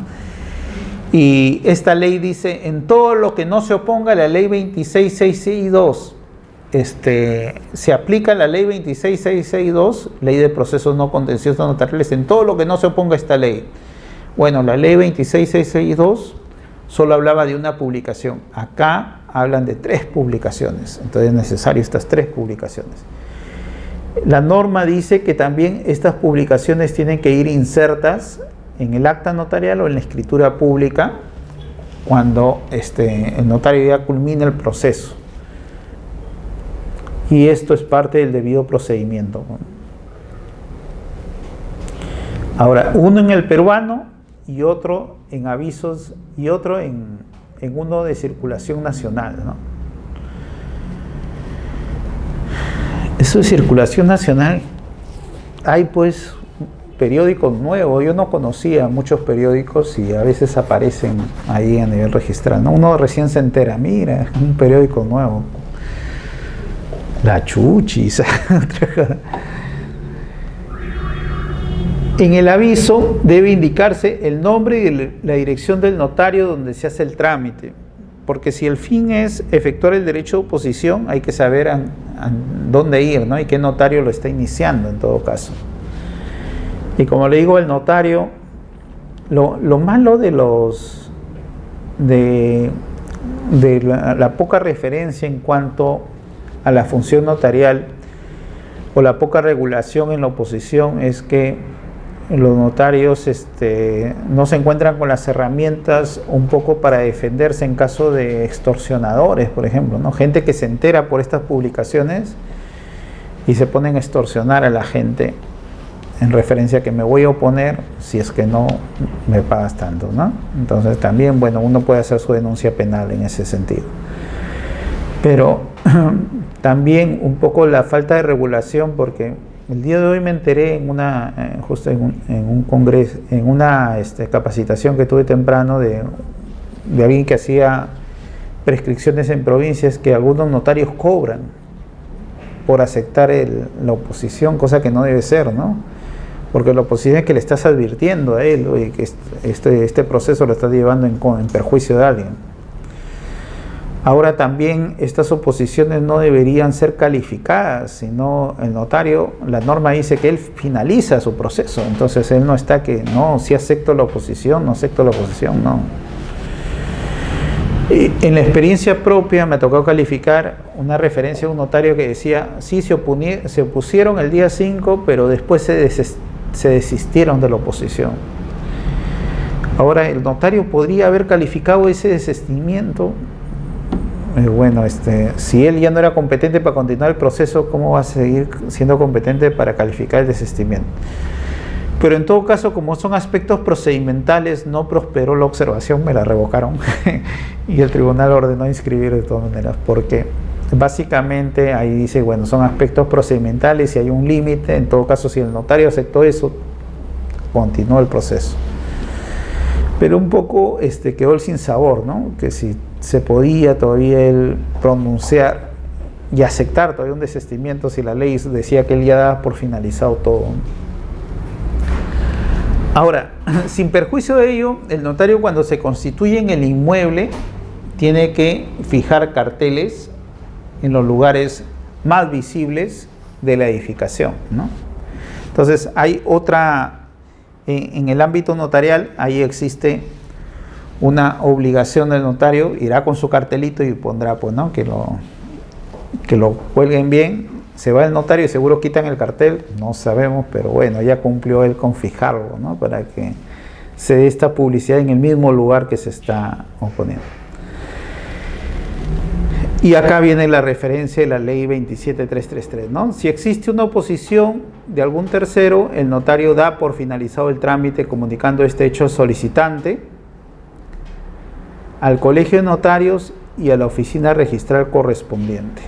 Y esta ley dice, en todo lo que no se oponga a la ley 26662, se aplica la ley 26662, ley de procesos no contenciosos notariales, en todo lo que no se oponga a esta ley. Bueno, la ley 26662 solo hablaba de una publicación, acá hablan de 3 publicaciones, entonces es necesario estas 3 publicaciones. La norma dice que también estas publicaciones tienen que ir insertas en el acta notarial o en la escritura pública cuando el notario ya culmine el proceso. Y esto es parte del debido procedimiento. Ahora, uno en el peruano y otro en avisos y otro en uno de circulación nacional, ¿no? Eso de circulación nacional, hay pues periódicos nuevos, yo no conocía muchos periódicos y a veces aparecen ahí a nivel registral, ¿no? Uno recién se entera, mira, un periódico nuevo, la Chuchis. En el aviso debe indicarse el nombre y la dirección del notario donde se hace el trámite, porque si el fin es efectuar el derecho de oposición, hay que saber a dónde ir, ¿no? Y qué notario lo está iniciando en todo caso. Y como le digo, el notario, lo malo de la poca referencia en cuanto a la función notarial o la poca regulación en la oposición es que los notarios no se encuentran con las herramientas un poco para defenderse en caso de extorsionadores, por ejemplo, ¿no? Gente que se entera por estas publicaciones y se ponen a extorsionar a la gente en referencia a que me voy a oponer si es que no me pagas tanto, ¿no? Entonces también, bueno, uno puede hacer su denuncia penal en ese sentido. Pero también un poco la falta de regulación, porque el día de hoy me enteré justo en un congreso, en una capacitación que tuve temprano de alguien que hacía prescripciones en provincias, que algunos notarios cobran por aceptar la oposición, cosa que no debe ser, ¿no? Porque la oposición es que le estás advirtiendo a él, oye, que este proceso lo estás llevando en perjuicio de alguien. Ahora también estas oposiciones no deberían ser calificadas, sino el notario, la norma dice que él finaliza su proceso, entonces él no está que, no, si acepto la oposición, no acepto la oposición, no. En la experiencia propia me ha tocado calificar una referencia a un notario que decía, sí, se opusieron el día 5, pero después se desistieron de la oposición. Ahora, el notario podría haber calificado ese desistimiento. Bueno, si él ya no era competente para continuar el proceso, ¿cómo va a seguir siendo competente para calificar el desistimiento? Pero en todo caso, como son aspectos procedimentales, no prosperó la observación, me la revocaron y el tribunal ordenó inscribir de todas maneras, porque básicamente ahí dice, bueno, son aspectos procedimentales y hay un límite. En todo caso, si el notario aceptó eso, continuó el proceso. Pero un poco quedó el sinsabor, ¿no? Que si se podía todavía él pronunciar y aceptar todavía un desistimiento si la ley decía que él ya daba por finalizado todo. Ahora, sin perjuicio de ello, el notario cuando se constituye en el inmueble tiene que fijar carteles en los lugares más visibles de la edificación, ¿no? Entonces hay en el ámbito notarial, ahí existe una obligación del notario, irá con su cartelito y pondrá, pues, ¿no? que lo cuelguen bien. Se va el notario y seguro quitan el cartel, no sabemos, pero bueno, ya cumplió él con fijarlo, ¿no? Para que se dé esta publicidad en el mismo lugar que se está oponiendo. Y acá viene la referencia de la ley 27333, ¿no? Si existe una oposición de algún tercero, el notario da por finalizado el trámite comunicando este hecho al solicitante, al colegio de notarios y a la oficina registral correspondiente.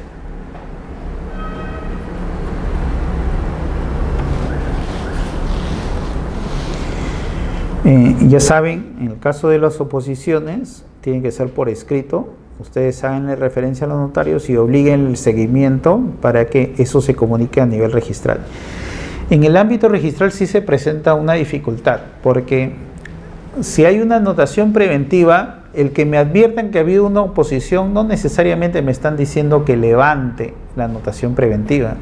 Ya saben, en el caso de las oposiciones, tienen que ser por escrito. Ustedes hagan referencia a los notarios y obliguen el seguimiento para que eso se comunique a nivel registral. En el ámbito registral sí se presenta una dificultad, porque si hay una anotación preventiva, el que me adviertan que ha habido una oposición no necesariamente me están diciendo que levante la anotación preventiva.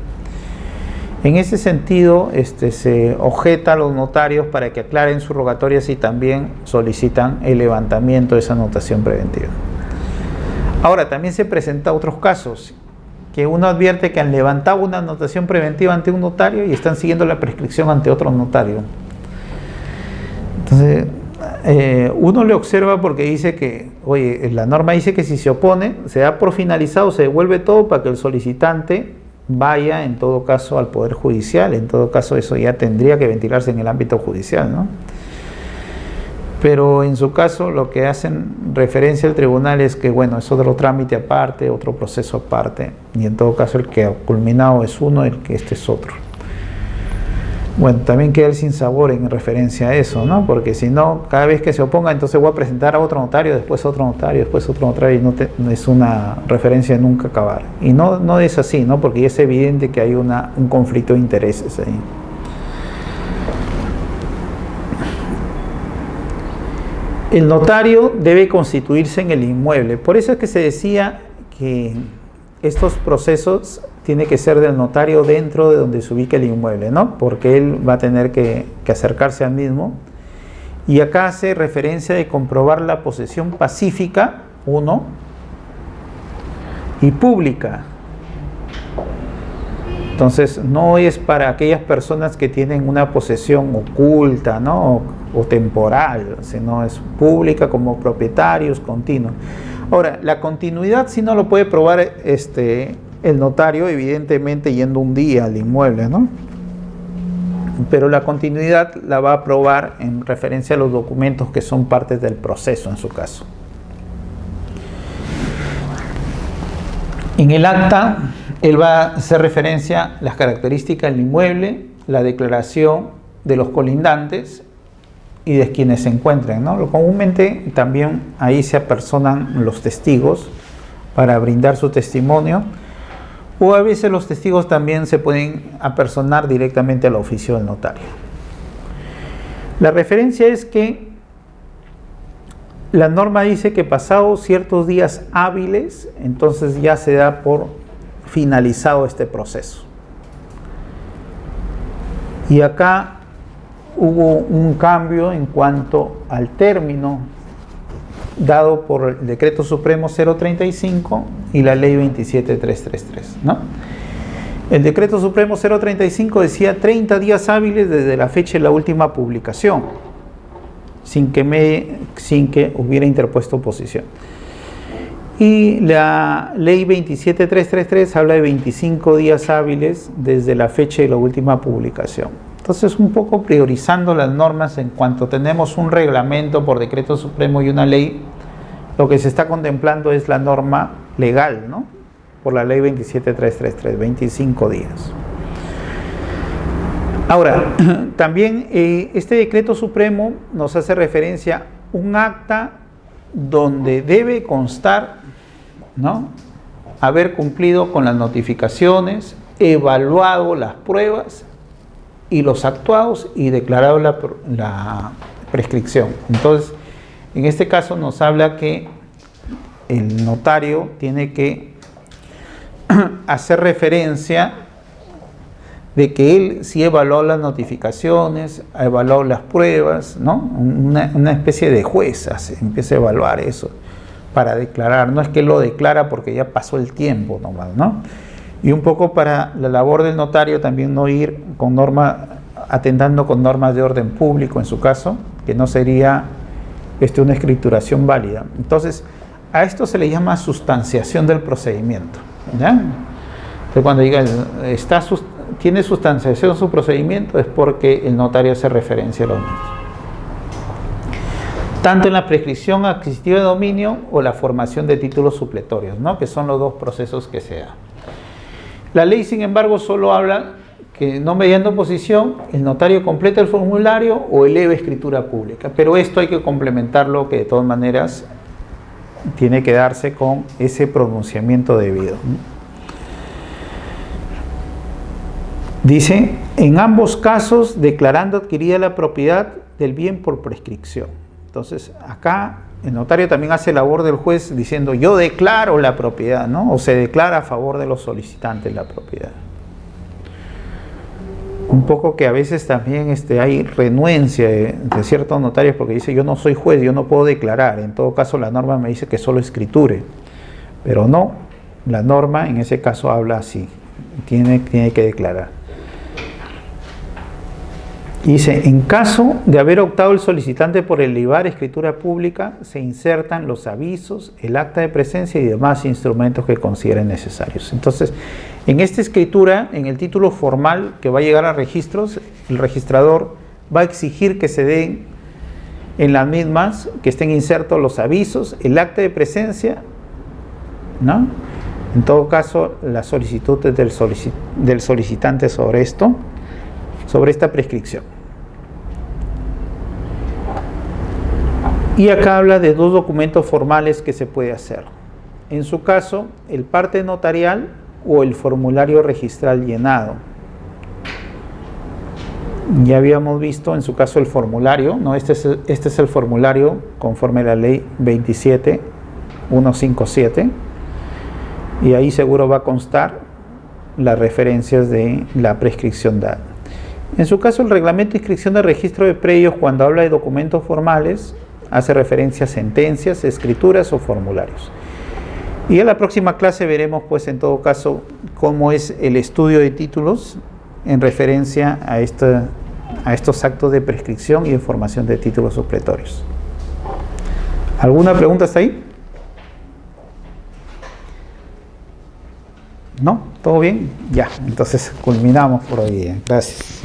En ese sentido, se objeta a los notarios para que aclaren sus rogatorias y también solicitan el levantamiento de esa anotación preventiva. Ahora, también se presenta otros casos, que uno advierte que han levantado una anotación preventiva ante un notario y están siguiendo la prescripción ante otro notario. Entonces, uno le observa porque dice que, oye, la norma dice que si se opone, se da por finalizado, se devuelve todo para que el solicitante vaya en todo caso al Poder Judicial. En todo caso eso ya tendría que ventilarse en el ámbito judicial, ¿no? Pero en su caso lo que hacen referencia al tribunal es que, bueno, es otro trámite aparte, otro proceso aparte, y en todo caso el que ha culminado es uno, el que es otro. Bueno, también queda el sinsabor en referencia a eso, ¿no? Porque si no, cada vez que se oponga, entonces voy a presentar a otro notario, después otro notario, después otro notario, y no es una referencia de nunca acabar. Y no es así, ¿no? Porque es evidente que hay un conflicto de intereses ahí. El notario debe constituirse en el inmueble. Por eso es que se decía que estos procesos tiene que ser del notario dentro de donde se ubica el inmueble, ¿no? Porque él va a tener que acercarse al mismo. Y acá hace referencia de comprobar la posesión pacífica, 1, y pública. Entonces, no es para aquellas personas que tienen una posesión oculta, ¿no? o temporal, sino es pública como propietarios continuos. Ahora, la continuidad sí no lo puede probar el notario, evidentemente yendo un día al inmueble, ¿no? Pero la continuidad la va a probar en referencia a los documentos que son parte del proceso en su caso. En el acta, él va a hacer referencia a las características del inmueble, la declaración de los colindantes y de quienes se encuentren, ¿no? Comúnmente también ahí se apersonan los testigos para brindar su testimonio, o a veces los testigos también se pueden apersonar directamente al oficio del notario. La referencia es que la norma dice que pasados ciertos días hábiles, entonces ya se da por finalizado este proceso. Y acá hubo un cambio en cuanto al término dado por el Decreto Supremo 035 y la Ley 27333, ¿no? El Decreto Supremo 035 decía 30 días hábiles desde la fecha de la última publicación, sin que hubiera interpuesto oposición. Y la Ley 27333 habla de 25 días hábiles desde la fecha de la última publicación. Entonces, un poco priorizando las normas en cuanto tenemos un reglamento por decreto supremo y una ley, lo que se está contemplando es la norma legal, ¿no? Por la ley 27333, 25 días. Ahora, también este decreto supremo nos hace referencia a un acta donde debe constar, ¿no?, haber cumplido con las notificaciones, evaluado las pruebas y los actuados y declarado la prescripción. Entonces, en este caso nos habla que el notario tiene que hacer referencia de que él sí evaluó las notificaciones, ha evaluado las pruebas, ¿no? Una especie de juez empieza a evaluar eso para declarar. No es que lo declara porque ya pasó el tiempo nomás, ¿no? Y un poco para la labor del notario también no ir con atentando con normas de orden público en su caso, que no sería una escrituración válida. Entonces, a esto se le llama sustanciación del procedimiento, ¿ya? Entonces, cuando diga tiene sustanciación su procedimiento, es porque el notario hace referencia a los mismos. Tanto en la prescripción adquisitiva de dominio o la formación de títulos supletorios, ¿no?, que son los dos procesos que se dan. La ley, sin embargo, solo habla que no mediante oposición el notario completa el formulario o eleve escritura pública, pero esto hay que complementarlo, que de todas maneras tiene que darse con ese pronunciamiento debido. Dice, en ambos casos declarando adquirida la propiedad del bien por prescripción. Entonces, acá el notario también hace labor del juez diciendo, yo declaro la propiedad, ¿no? O se declara a favor de los solicitantes la propiedad. Un poco que a veces también hay renuencia de ciertos notarios porque dice, yo no soy juez, yo no puedo declarar. En todo caso, la norma me dice que solo escriture. Pero no, la norma en ese caso habla así, tiene que declarar. Dice, en caso de haber optado el solicitante por elevar escritura pública, se insertan los avisos, el acta de presencia y demás instrumentos que consideren necesarios. Entonces, en esta escritura, en el título formal que va a llegar a registros, el registrador va a exigir que se den en las mismas, que estén insertos los avisos, el acta de presencia, ¿no? En todo caso, las solicitudes del solicitante sobre esto, sobre esta prescripción. Y acá habla de dos documentos formales que se puede hacer. En su caso, el parte notarial o el formulario registral llenado. Ya habíamos visto en su caso el formulario, ¿no? Este es el formulario conforme a la ley 27157. Y ahí seguro va a constar las referencias de la prescripción dada. En su caso, el reglamento de inscripción de registro de predios, cuando habla de documentos formales, hace referencia a sentencias, escrituras o formularios. Y en la próxima clase veremos, pues, en todo caso, cómo es el estudio de títulos en referencia a estos actos de prescripción y de formación de títulos supletorios. ¿Alguna pregunta hasta ahí? ¿No? ¿Todo bien? Ya, entonces culminamos por hoy día. Gracias.